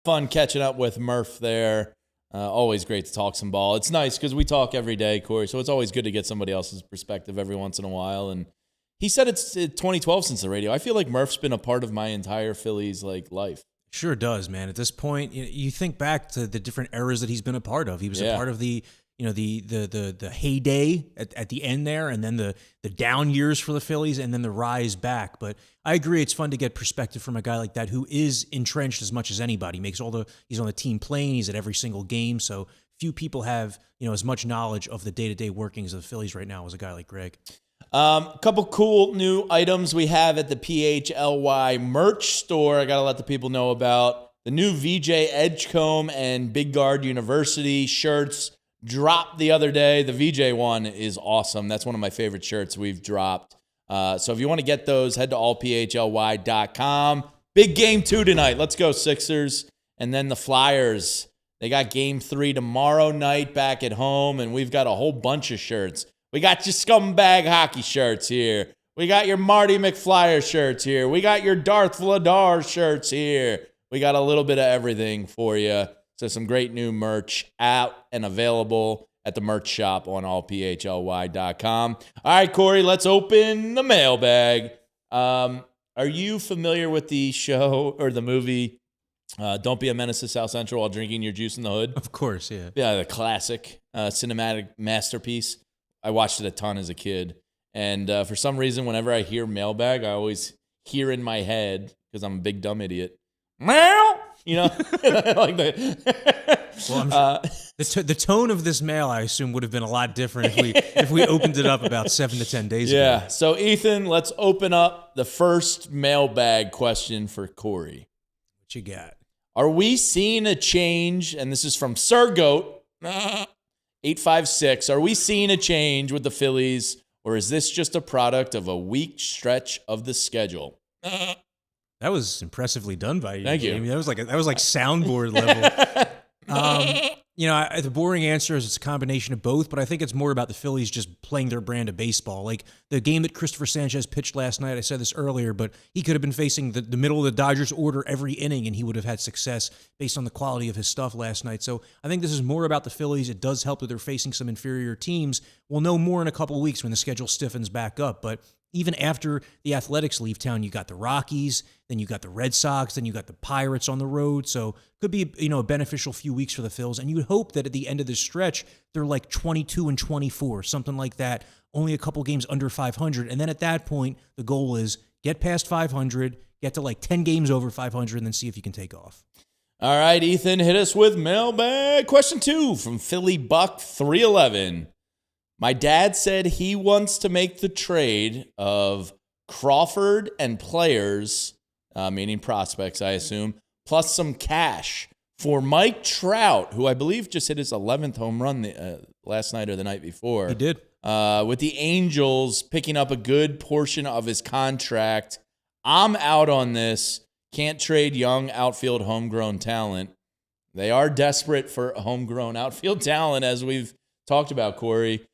Fun catching up with Murph there. Always great to talk some ball. It's nice because we talk every day, Corey, so it's always good to get somebody else's perspective every once in a while. And he said it's 2012 since the radio. I feel like Murph's been a part of my entire Phillies life. Sure does, man. At this point, you think back to the different eras that he's been a part of. He was a part of the heyday at the end there, and then the down years for the Phillies, and then the rise back. But I agree, it's fun to get perspective from a guy like that who is entrenched as much as anybody. He's on the team playing. He's at every single game. So few people have as much knowledge of the day-to-day workings of the Phillies right now as a guy like Gregg. A couple cool new items we have at the PHLY merch store. I got to let the people know about the new VJ Edgecombe and Big Guard University shirts. dropped the other day. The VJ one is awesome. That's one of my favorite shirts we've dropped. So if you want to get those, head to allphly.com. Big game 2 tonight. Let's go, Sixers. And then the Flyers. They got game 3 tomorrow night back at home, and we've got a whole bunch of shirts. We got your scumbag hockey shirts here. We got your Marty McFlyer shirts here. We got your Darth Vladar shirts here. We got a little bit of everything for you. So some great new merch out and available at the merch shop on allphly.com. All right, Corey, let's open the mailbag. Are you familiar with the show or the movie Don't Be a Menace to South Central While Drinking Your Juice in the Hood? Of course, yeah. Yeah, the classic cinematic masterpiece. I watched it a ton as a kid. And for some reason, whenever I hear mailbag, I always hear in my head, because I'm a big dumb idiot, meow, you know, like that. Well, the tone of this mail, I assume, would have been a lot different if we opened it up about 7 to 10 days ago. Yeah. So, Ethan, let's open up the first mailbag question for Corey. What you got? Are we seeing a change? And this is from Sir Goat 856. Are we seeing a change with the Phillies? Or is this just a product of a weak stretch of the schedule? That was impressively done by you. Thank you. I mean, that was like soundboard level. The boring answer is it's a combination of both, but I think it's more about the Phillies just playing their brand of baseball. Like the game that Cristopher Sanchez pitched last night, I said this earlier, but he could have been facing the middle of the Dodgers order every inning, and he would have had success based on the quality of his stuff last night. So I think this is more about the Phillies. It does help that they're facing some inferior teams. We'll know more in a couple of weeks when the schedule stiffens back up, but even after the Athletics leave town, you got the Rockies, then you got the Red Sox, then you got the Pirates on the road. So could be, a beneficial few weeks for the Phils. And you would hope that at the end of this stretch, they're like 22-24, something like that. Only a couple games under 500. And then at that point, the goal is get past 500, get to like 10 games over 500, and then see if you can take off. All right, Ethan, hit us with mailbag. Question 2 from Philly Buck 311. My dad said he wants to make the trade of Crawford and players, meaning prospects, I assume, plus some cash for Mike Trout, who I believe just hit his 11th home run last night or the night before. He did. With the Angels picking up a good portion of his contract. I'm out on this. Can't trade young outfield homegrown talent. They are desperate for homegrown outfield talent, as we've talked about, Corey.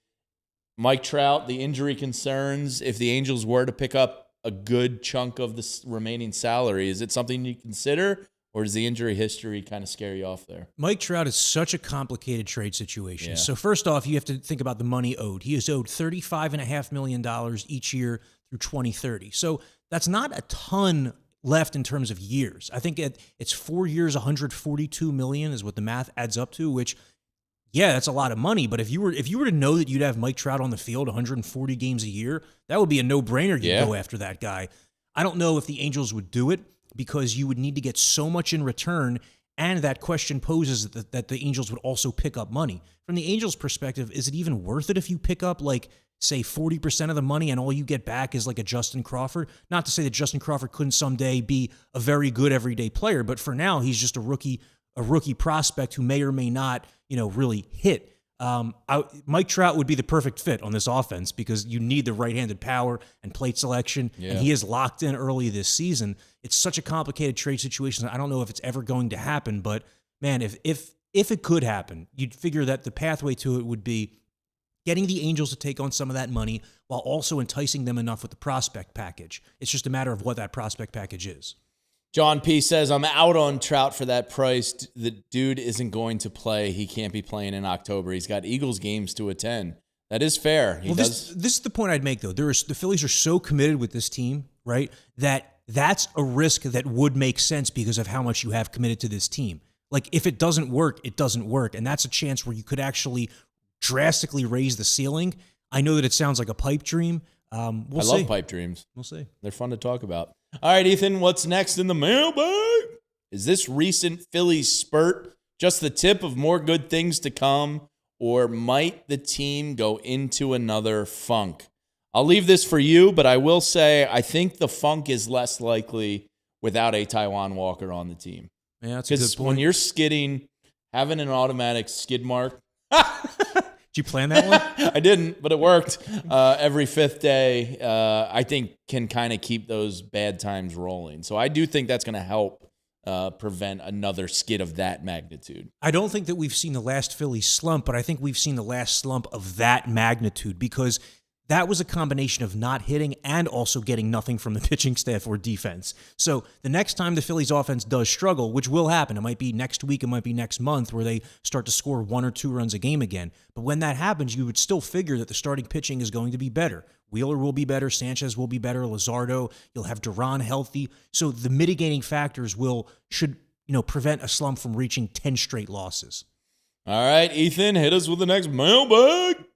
Mike Trout, the injury concerns, if the Angels were to pick up a good chunk of the remaining salary, is it something you consider, or does the injury history kind of scare you off there? Mike Trout is such a complicated trade situation. Yeah. So first off, you have to think about the money owed. He is owed $35.5 million each year through 2030. So that's not a ton left in terms of years. I think it's 4 years, $142 million is what the math adds up to, which, yeah, that's a lot of money. But if you were to know that you'd have Mike Trout on the field 140 games a year, that would be a no-brainer. You go after that guy. I don't know if the Angels would do it because you would need to get so much in return, and that question poses that the Angels would also pick up money. From the Angels' perspective, is it even worth it if you pick up, like, say 40% of the money and all you get back is like a Justin Crawford? Not to say that Justin Crawford couldn't someday be a very good everyday player, but for now he's just a rookie prospect who may or may not, really hit. Mike Trout would be the perfect fit on this offense because you need the right-handed power and plate selection, and he is locked in early this season. It's such a complicated trade situation. I don't know if it's ever going to happen, but man, if it could happen, you'd figure that the pathway to it would be getting the Angels to take on some of that money while also enticing them enough with the prospect package. It's just a matter of what that prospect package is. John P. says, I'm out on Trout for that price. The dude isn't going to play. He can't be playing in October. He's got Eagles games to attend. That is fair. This is the point I'd make, though. The Phillies are so committed with this team, right, that's a risk that would make sense because of how much you have committed to this team. Like, if it doesn't work, it doesn't work. And that's a chance where you could actually drastically raise the ceiling. I know that it sounds like a pipe dream. We'll see. I love pipe dreams. We'll see. They're fun to talk about. All right, Ethan, what's next in the mailbag? Is this recent Phillies spurt just the tip of more good things to come, or might the team go into another funk? I'll leave this for you, but I will say I think the funk is less likely without a Taijuan Walker on the team. Yeah, that's a good point. When you're skidding, having an automatic skid mark Did you plan that one? I didn't, but it worked. Every fifth day, I think, can kind of keep those bad times rolling. So I do think that's going to help prevent another skid of that magnitude. I don't think that we've seen the last Phillies slump, but I think we've seen the last slump of that magnitude, because that was a combination of not hitting and also getting nothing from the pitching staff or defense. So the next time the Phillies offense does struggle, which will happen, it might be next week, it might be next month, where they start to score 1 or 2 runs a game again. But when that happens, you would still figure that the starting pitching is going to be better. Wheeler will be better, Sanchez will be better, Luzardo, you'll have Duran healthy. So the mitigating factors should prevent a slump from reaching 10 straight losses. All right, Ethan, hit us with the next mailbag.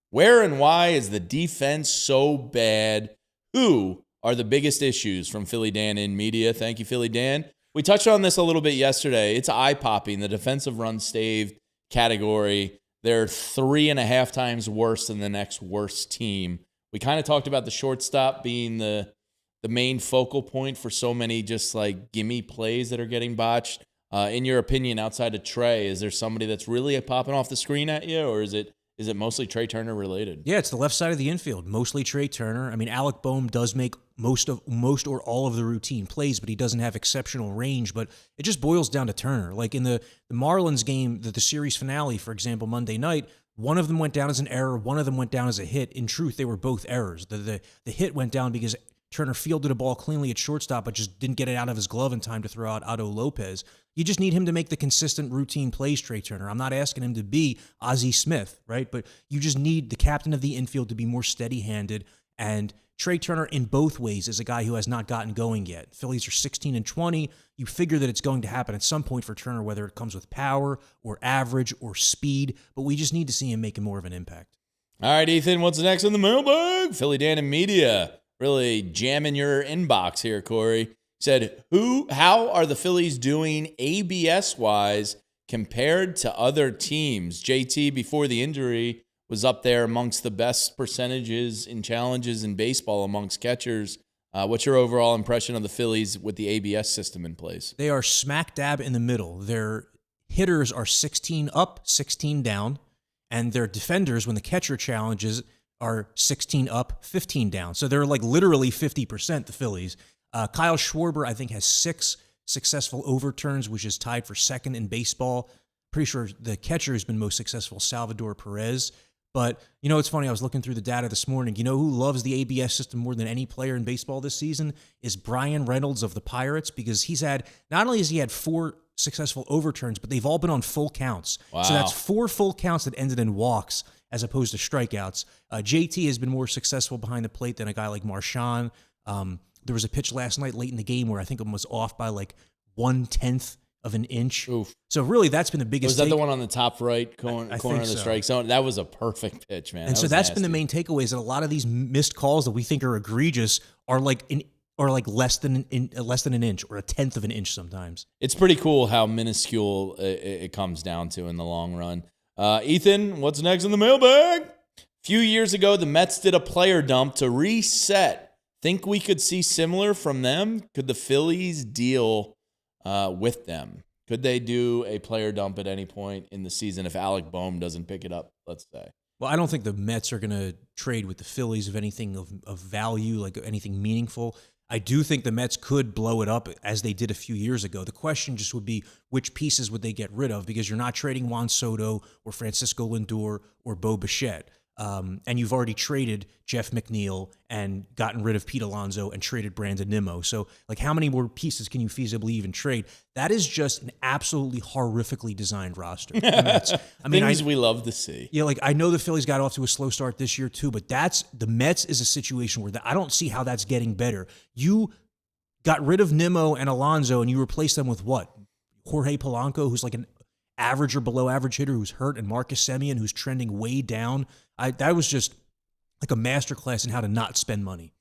Where and why is the defense so bad? Who are the biggest issues? From Philly Dan in media. Thank you, Philly Dan. We touched on this a little bit yesterday. It's eye-popping. The defensive run saved category, they're 3.5 times worse than the next worst team. We kind of talked about the shortstop being the main focal point for so many just like gimme plays that are getting botched. In your opinion, outside of Trey, is there somebody that's really popping off the screen at you, or is it mostly Trey Turner related? Yeah, it's the left side of the infield, mostly Trey Turner. I mean, Alec Boehm does make most or all of the routine plays, but he doesn't have exceptional range. But it just boils down to Turner. Like in the Marlins game, the series finale, for example, Monday night, one of them went down as an error, one of them went down as a hit. In truth, they were both errors. The hit went down because Turner fielded a ball cleanly at shortstop, but just didn't get it out of his glove in time to throw out Otto Lopez. You just need him to make the consistent routine plays, Trey Turner. I'm not asking him to be Ozzie Smith, right? But you just need the captain of the infield to be more steady-handed. And Trey Turner, in both ways, is a guy who has not gotten going yet. Phillies are 16-20. You figure that it's going to happen at some point for Turner, whether it comes with power or average or speed. But we just need to see him making more of an impact. All right, Ethan, what's next in the mailbag? Philly Dan in media. Really jamming your inbox here, Corey. Said, how are the Phillies doing ABS-wise compared to other teams? JT, before the injury, was up there amongst the best percentages in challenges in baseball amongst catchers. What's your overall impression of the Phillies with the ABS system in place? They are smack dab in the middle. Their hitters are 16 up, 16 down, and their defenders, when the catcher challenges, are 16 up, 15 down. So they're like literally 50%, the Phillies. Kyle Schwarber, I think, has 6 successful overturns, which is tied for second in baseball. Pretty sure the catcher has been most successful, Salvador Perez. But, it's funny, I was looking through the data this morning. You know who loves the ABS system more than any player in baseball this season? Is Brian Reynolds of the Pirates, because not only has he had 4 successful overturns, but they've all been on full counts. Wow. So that's 4 full counts that ended in walks as opposed to strikeouts. JT has been more successful behind the plate than a guy like Marchand. There was a pitch last night late in the game where I think it was off by like 1/10 of an inch. Oof. So really, that's been the biggest. Was that the one on the top right corner of the strike zone? That was a perfect pitch, man. And so that's been the main takeaway, is that a lot of these missed calls that we think are egregious are like less than an inch or 1/10 of an inch sometimes. It's pretty cool how minuscule it comes down to in the long run. Ethan, what's next in the mailbag? A few years ago, the Mets did a player dump to reset. Think we could see similar from them? Could the Phillies deal with them? Could they do a player dump at any point in the season if Alec Boehm doesn't pick it up, let's say? Well, I don't think the Mets are going to trade with the Phillies of anything of value, like anything meaningful. I do think the Mets could blow it up as they did a few years ago. The question just would be, which pieces would they get rid of? Because you're not trading Juan Soto or Francisco Lindor or Bo Bichette. And you've already traded Jeff McNeil and gotten rid of Pete Alonso and traded Brandon Nimmo. So, like, how many more pieces can you feasibly even trade? That is just an absolutely horrifically designed roster. Things we love to see. Yeah, like, I know the Phillies got off to a slow start this year too, but the Mets is a situation where I don't see how that's getting better. You got rid of Nimmo and Alonso, and you replaced them with what? Jorge Polanco, who's like an average or below average hitter who's hurt, and Marcus Semien, who's trending way down. That was just like a masterclass in how to not spend money.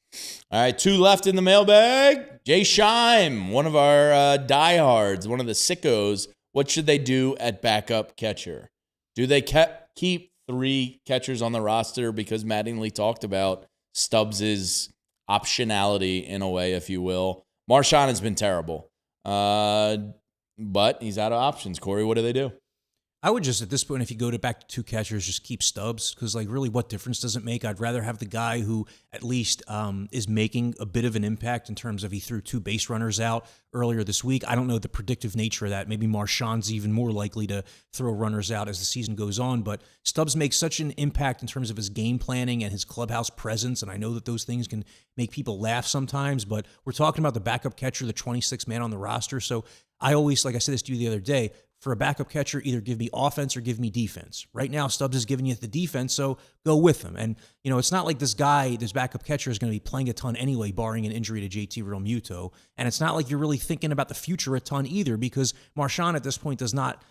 All right, 2 left in the mailbag. Jay Shime, one of our diehards, one of the sickos. What should they do at backup catcher? Do they keep 3 catchers on the roster? Because Mattingly talked about Stubbs' optionality in a way, if you will. Marchand has been terrible. But he's out of options. Corey, what do they do? I would just, at this point, if you go back to two catchers, just keep Stubbs, because like really what difference does it make? I'd rather have the guy who at least is making a bit of an impact in terms of he threw 2 base runners out earlier this week. I don't know the predictive nature of that. Maybe Marchand's even more likely to throw runners out as the season goes on, but Stubbs makes such an impact in terms of his game planning and his clubhouse presence, and I know that those things can make people laugh sometimes, but we're talking about the backup catcher, the 26th man on the roster, so I always, like I said this to you the other day, for a backup catcher, either give me offense or give me defense. Right now, Stubbs is giving you the defense, so go with him. And, it's not like this backup catcher is going to be playing a ton anyway, barring an injury to JT Realmuto. And it's not like you're really thinking about the future a ton either, because Marchand at this point does not,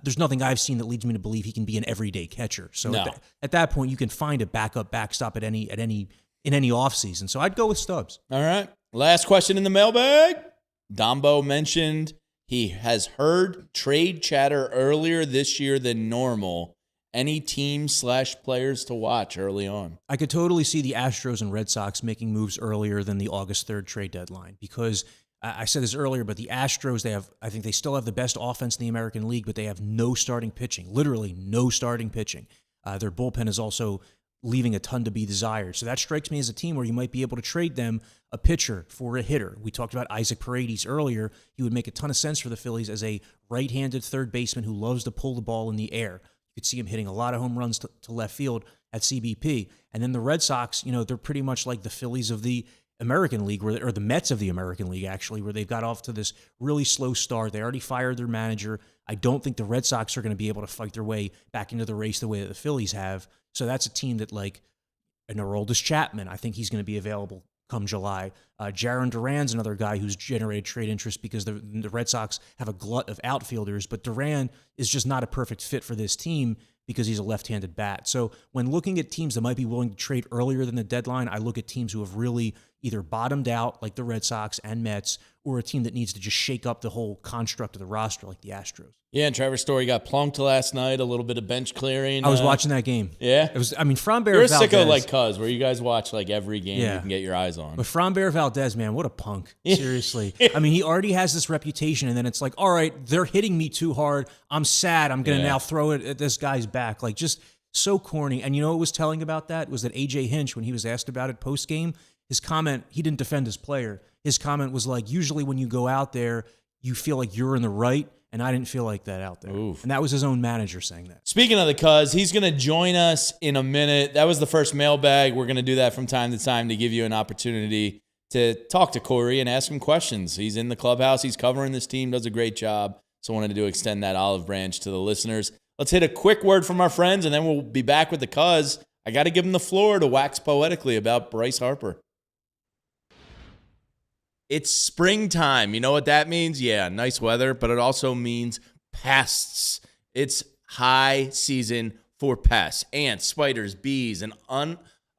there's nothing I've seen that leads me to believe he can be an everyday catcher. So No. at that point, you can find a backstop in any offseason. So I'd go with Stubbs. All right. Last question in the mailbag. Dombo mentioned he has heard trade chatter earlier this year than normal. Any team/players to watch early on? I could totally see the Astros and Red Sox making moves earlier than the August 3rd trade deadline, because I said this earlier, but the Astros, I think they still have the best offense in the American League, but they have no starting pitching, literally no starting pitching. Their bullpen is also leaving a ton to be desired. So that strikes me as a team where you might be able to trade them a pitcher for a hitter. We talked about Isaac Paredes earlier. He would make a ton of sense for the Phillies as a right-handed third baseman who loves to pull the ball in the air. You could see him hitting a lot of home runs to left field at CBP. And then the Red Sox, they're pretty much like the Phillies of the American League, or the Mets of the American League, actually, where they've got off to this really slow start. They already fired their manager. I don't think the Red Sox are going to be able to fight their way back into the race the way that the Phillies have. So that's a team that, like, an Aroldis Chapman, I think he's going to be available come July. Jarren Duran's another guy who's generated trade interest because the Red Sox have a glut of outfielders, but Duran is just not a perfect fit for this team because he's a left-handed bat. So when looking at teams that might be willing to trade earlier than the deadline, I look at teams who have really either bottomed out, like the Red Sox and Mets, or a team that needs to just shake up the whole construct of the roster, like the Astros. Yeah, and Trevor Story got plunked last night, a little bit of bench clearing. I was watching that game. Yeah? It was, Framber You're a Valdez. sicko like Cuz, where you guys watch like every game Yeah. you can get your eyes on. But Framber Valdez, man, what a punk. Seriously. He already has this reputation, and then it's like, all right, they're hitting me too hard. I'm sad. I'm going to now throw it at this guy's back. Like, just so corny. And you know what was telling about that was that A.J. Hinch, when he was asked about it post-game, his comment, he didn't defend his player. His comment was like, usually when you go out there, you feel like you're in the right, and I didn't feel like that out there. Oof. And that was his own manager saying that. Speaking of the Cuz, he's going to join us in a minute. That was the first mailbag. We're going to do that from time to time to give you an opportunity to talk to Corey and ask him questions. He's in the clubhouse. He's covering this team, does a great job. So I wanted to extend that olive branch to the listeners. Let's hit a quick word from our friends, and then we'll be back with the Cuz. I got to give him the floor to wax poetically about Bryce Harper. It's springtime. You know what that means? Yeah, nice weather, but it also means pests. It's high season for pests. Ants, spiders, bees, and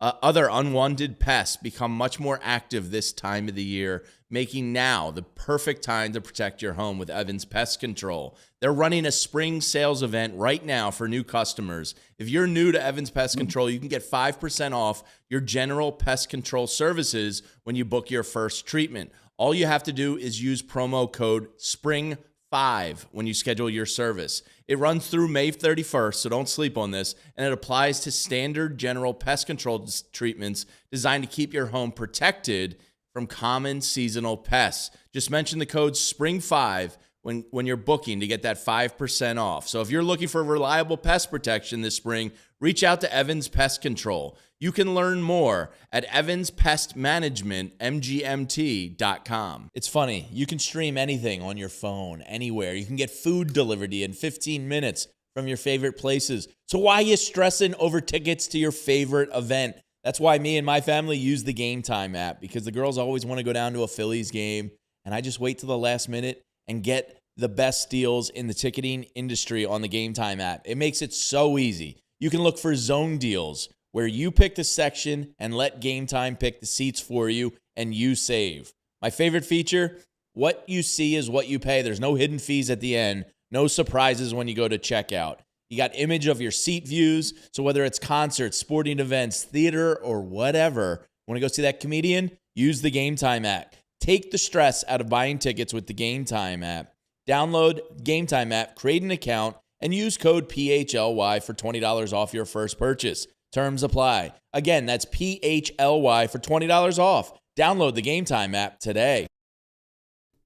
other unwanted pests become much more active this time of the year, making now the perfect time to protect your home with Evans Pest Control. They're running a spring sales event right now for new customers. If you're new to Evans Pest Control, you can get 5% off your general pest control services when you book your first treatment. All you have to do is use promo code SPRING5 when you schedule your service. It runs through May 31st, so don't sleep on this, and it applies to standard general pest control treatments designed to keep your home protected from common seasonal pests. Just mention the code SPRING5 when you're booking to get that 5% off. So if you're looking for reliable pest protection this spring, reach out to Evans Pest Control. You can learn more at evanspestmanagementmgmt.com. It's funny. You can stream anything on your phone, anywhere. You can get food delivered to you in 15 minutes from your favorite places. So why are you stressing over tickets to your favorite event? That's why me and my family use the Game Time app, because the girls always want to go down to a Phillies game, and I just wait till the last minute and get the best deals in the ticketing industry on the Game Time app. It makes it so easy. You can look for zone deals where you pick the section and let Game Time pick the seats for you, and you save. My favorite feature, what you see is what you pay. There's no hidden fees at the end, no surprises when you go to checkout. You got image of your seat views, so whether it's concerts, sporting events, theater, or whatever, want to go see that comedian? Use the Game Time app. Take the stress out of buying tickets with the Game Time app. Download Game Time app, create an account, and use code PHLY for $20 off your first purchase. Terms apply. Again, that's PHLY for $20 off. Download the Game Time app today.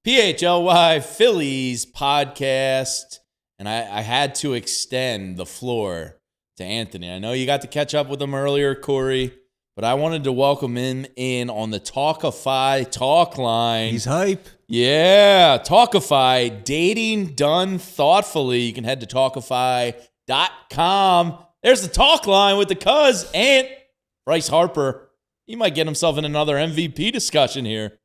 PHLY Phillies podcast. And I had to extend the floor to Anthony. I know you got to catch up with him earlier, Corey, but I wanted to welcome him in on the Talkify talk line. He's hype. Yeah, Talkify, dating done thoughtfully. You can head to Talkify.com. There's the talk line with the cuz, and Bryce Harper. He might get himself in another MVP discussion here.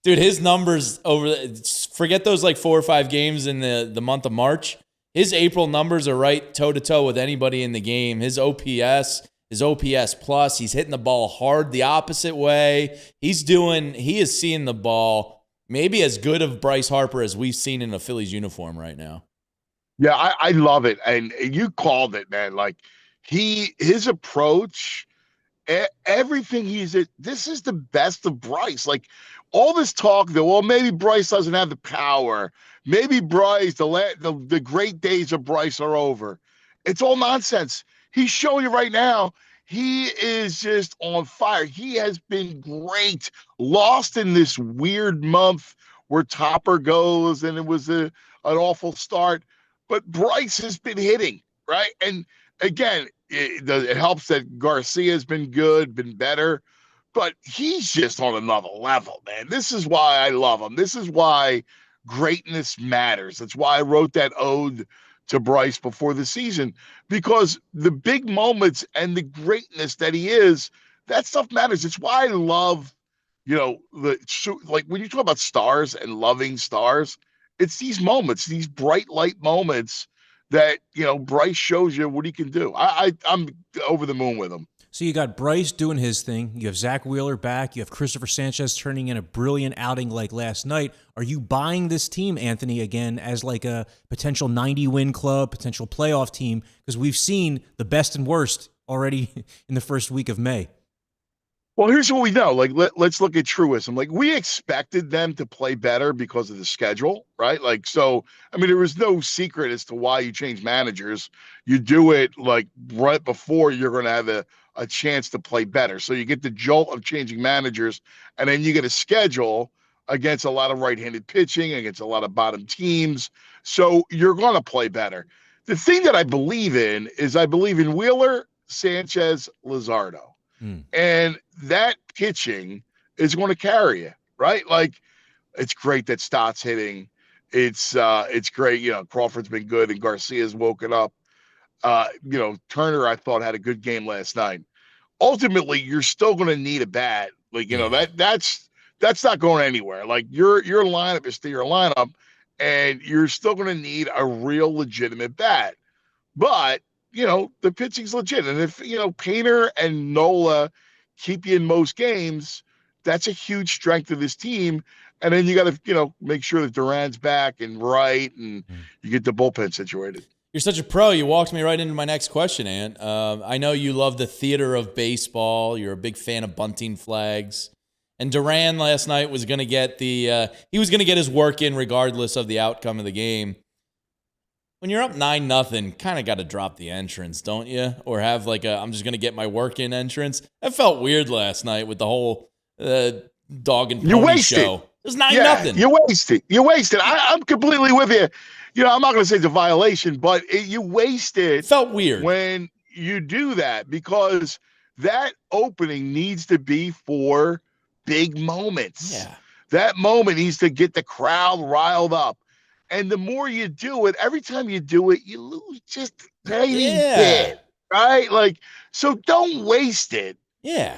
Dude, his numbers forget those like 4 or 5 games in the month of March. His April numbers are right toe-to-toe with anybody in the game. His OPS, his OPS plus, he's hitting the ball hard the opposite way. He is seeing the ball maybe as good of Bryce Harper as we've seen in a Phillies uniform right now. Yeah, I love it. And you called it, man. Like his approach, everything this is the best of Bryce. Like all this talk that, well, maybe Bryce doesn't have the power. Maybe Bryce, the great days of Bryce are over. It's all nonsense. He's showing you right now. He is just on fire. He has been great. Lost in this weird month where Topper goes and it was an awful start. But Bryce has been hitting, right? And again, it helps that Garcia's been good, been better. But he's just on another level, man. This is why I love him. This is why greatness matters. That's why I wrote that ode to Bryce before the season, because the big moments and the greatness that he is, that stuff matters. It's why I love, like when you talk about stars and loving stars, it's these moments, these bright light moments that, Bryce shows you what he can do. I'm over the moon with him. So you got Bryce doing his thing. You have Zach Wheeler back. You have Cristopher Sanchez turning in a brilliant outing like last night. Are you buying this team, Anthony, again, as like a potential 90-win club, potential playoff team? Because we've seen the best and worst already in the first week of May. Well, here's what we know. Like, let's look at truism. Like, we expected them to play better because of the schedule, right? Like, so, I mean, there was no secret as to why you change managers. You do it, like, right before you're going to have a chance to play better. So you get the jolt of changing managers, and then you get a schedule against a lot of right-handed pitching, against a lot of bottom teams. So you're going to play better. The thing that I believe in is I believe in Wheeler, Sanchez, Luzardo. And that pitching is going to carry you, right? Like, it's great that Stott's hitting. It's great. Crawford's been good and Garcia's woken up. Turner, I thought, had a good game last night. Ultimately, you're still going to need a bat. Like, that's not going anywhere. Like, your lineup is still your lineup, and you're still going to need a real legitimate bat. But the pitching's legit. And if, Painter and Nola keep you in most games, that's a huge strength of this team. And then you got to, make sure that Duran's back and right, and you get the bullpen situated. You're such a pro. You walked me right into my next question, Ant. I know you love the theater of baseball. You're a big fan of bunting flags. And Duran last night was going to get he was going to get his work in regardless of the outcome of the game. When you're up 9-0, kind of got to drop the entrance, don't you? Or have like I'm just going to get my work in entrance. That felt weird last night with the whole dog and pony show. It was 9-0. You wasted. I'm completely with you. I'm not going to say it's a violation, but you wasted. It felt weird when you do that, because that opening needs to be for big moments. Yeah. That moment needs to get the crowd riled up. And the more you do it, every time you do it, you lose just a tiny bit, right? Like, so don't waste it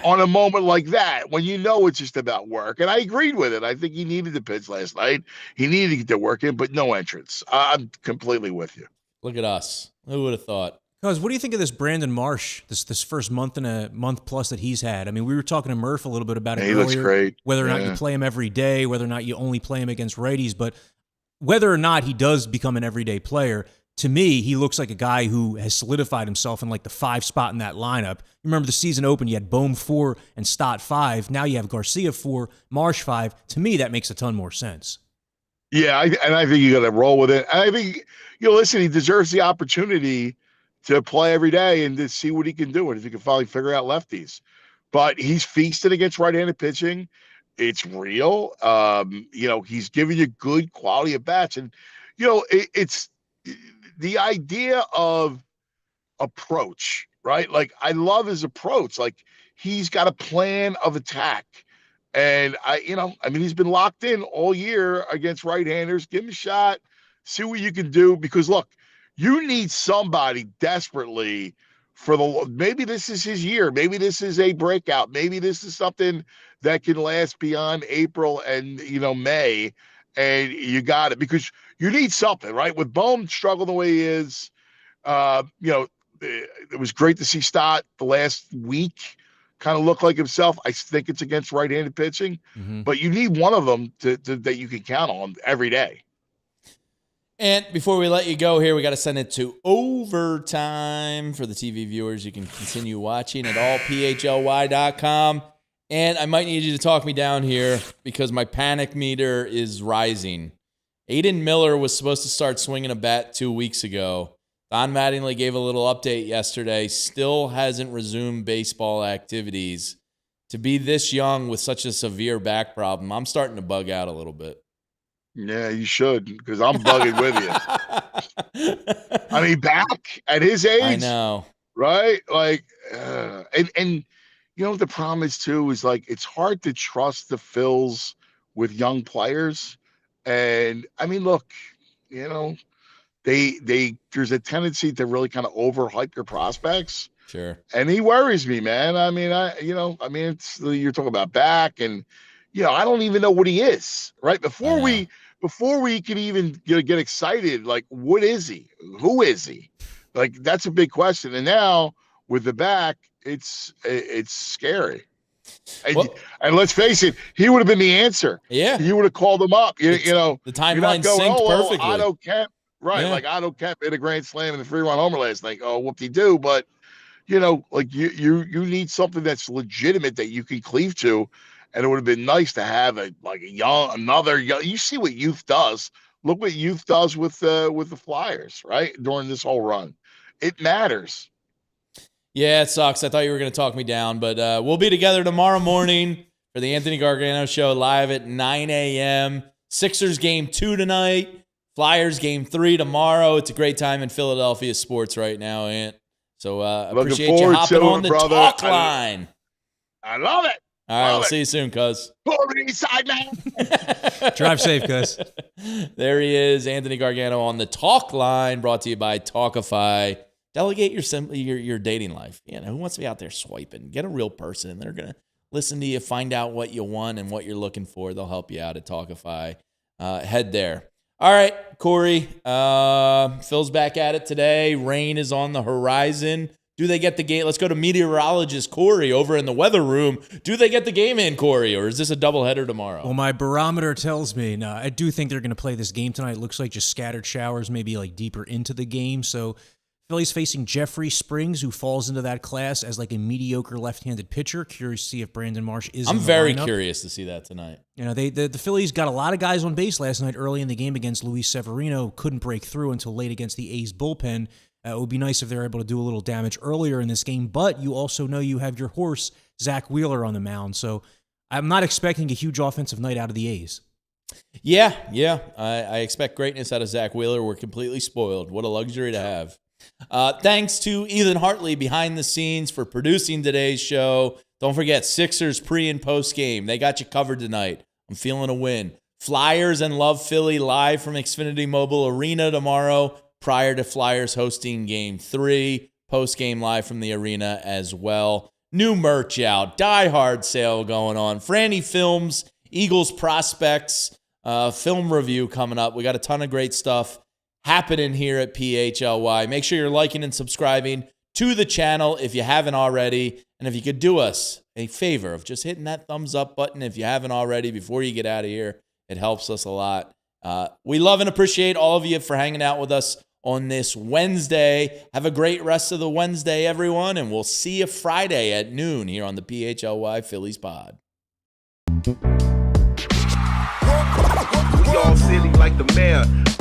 on a moment like that when it's just about work. And I agreed with it. I think he needed to pitch last night. He needed to get the work in, but no entrance. I'm completely with you. Look at us. Who would have thought? Guys, what do you think of this Brandon Marsh, this first month and a month plus that he's had? I mean, we were talking to Murph a little bit about it earlier. He looks great. Whether or not you play him every day, whether or not you only play him against righties, but whether or not he does become an everyday player, to me, he looks like a guy who has solidified himself in like the 5 spot in that lineup. Remember the season open, you had Bohm 4 and Stott 5. Now you have Garcia 4, Marsh 5. To me, that makes a ton more sense. Yeah, I think you got to roll with it. And I think, listen, he deserves the opportunity to play every day and to see what he can do and if he can finally figure out lefties. But he's feasted against right-handed pitching. It's real. He's giving you good quality at bats. And, it's the idea of approach, right? Like, I love his approach. Like, he's got a plan of attack. And he's been locked in all year against right-handers. Give him a shot, see what you can do. Because look, you need somebody desperately maybe this is his year. Maybe this is a breakout. Maybe this is something that can last beyond April and, May. And you got it because you need something, right? With Bohm struggling the way he is, it was great to see Stott the last week kind of look like himself. I think it's against right-handed pitching, but you need one of them that you can count on every day. And before we let you go here, we got to send it to overtime for the TV viewers. You can continue watching at allphly.com. And I might need you to talk me down here because my panic meter is rising. Aiden Miller was supposed to start swinging a bat 2 weeks ago. Don Mattingly gave a little update yesterday. Still hasn't resumed baseball activities. To be this young with such a severe back problem, I'm starting to bug out a little bit. Yeah, you should, because I'm bugging with you. I mean, back at his age. I know. Right? Like, and what the problem is, too, is like it's hard to trust the Phils with young players. And, I mean, look, there's a tendency to really kind of overhype your prospects. Sure. And he worries me, man. I mean, you're talking about back and, I don't even know what he is, right? Before we can even get excited, like, what is he? Who is he? Like, that's a big question. And now with the back, it's scary. And let's face it, he would have been the answer. Yeah. You would have called him up. The timeline synced perfectly. Otto Kemp. Right, yeah. Like Otto Kemp hit a grand slam and a 3-run homer last night. Oh, whoop-de-doo. But, like you need something that's legitimate that you can cleave to. And it would have been nice to have another young. You see what youth does. Look what youth does with the Flyers, right? During this whole run. It matters. Yeah, it sucks. I thought you were going to talk me down, but we'll be together tomorrow morning for the Anthony Gargano Show live at 9 a.m. Sixers game 2 tonight. Flyers game 3 tomorrow. It's a great time in Philadelphia sports right now, Ant. So appreciate you hopping on the talk line. I love it. All right, we'll see you soon, cuz. Side man. Drive safe, cuz. There he is, Anthony Gargano on the talk line, brought to you by Talkify. Delegate your dating life. Who wants to be out there swiping? Get a real person, and they're going to listen to you, find out what you want and what you're looking for. They'll help you out at Talkify. Head there. All right, Corey. Phil's back at it today. Rain is on the horizon. Do they get the game? Let's go to meteorologist Corey over in the weather room. Do they get the game in, Corey, or is this a doubleheader tomorrow? Well, my barometer tells me, no, I do think they're going to play this game tonight. It looks like just scattered showers, maybe like deeper into the game. So Phillies facing Jeffrey Springs, who falls into that class as like a mediocre left-handed pitcher. Curious to see if Brandon Marsh is in the very lineup. Curious to see that tonight. The Phillies got a lot of guys on base last night early in the game against Luis Severino. Couldn't break through until late against the A's bullpen. It would be nice if they're able to do a little damage earlier in this game, but you also know you have your horse, Zach Wheeler, on the mound. So I'm not expecting a huge offensive night out of the A's. Yeah. I expect greatness out of Zach Wheeler. We're completely spoiled. What a luxury to have. Thanks to Ethan Hartley behind the scenes for producing today's show. Don't forget, Sixers pre- and post-game. They got you covered tonight. I'm feeling a win. Flyers and Love Philly live from Xfinity Mobile Arena tomorrow prior to Flyers hosting Game 3. Post-game live from the arena as well. New merch out. Die Hard sale going on. Franny Films, Eagles Prospects, film review coming up. We got a ton of great stuff happening here at PHLY. Make sure you're liking and subscribing to the channel if you haven't already. And if you could do us a favor of just hitting that thumbs up button if you haven't already before you get out of here, it helps us a lot. We love and appreciate all of you for hanging out with us on this Wednesday. Have a great rest of the Wednesday, everyone, and we'll see you Friday at noon here on the PHLY Phillies Pod. We all silly like the mayor.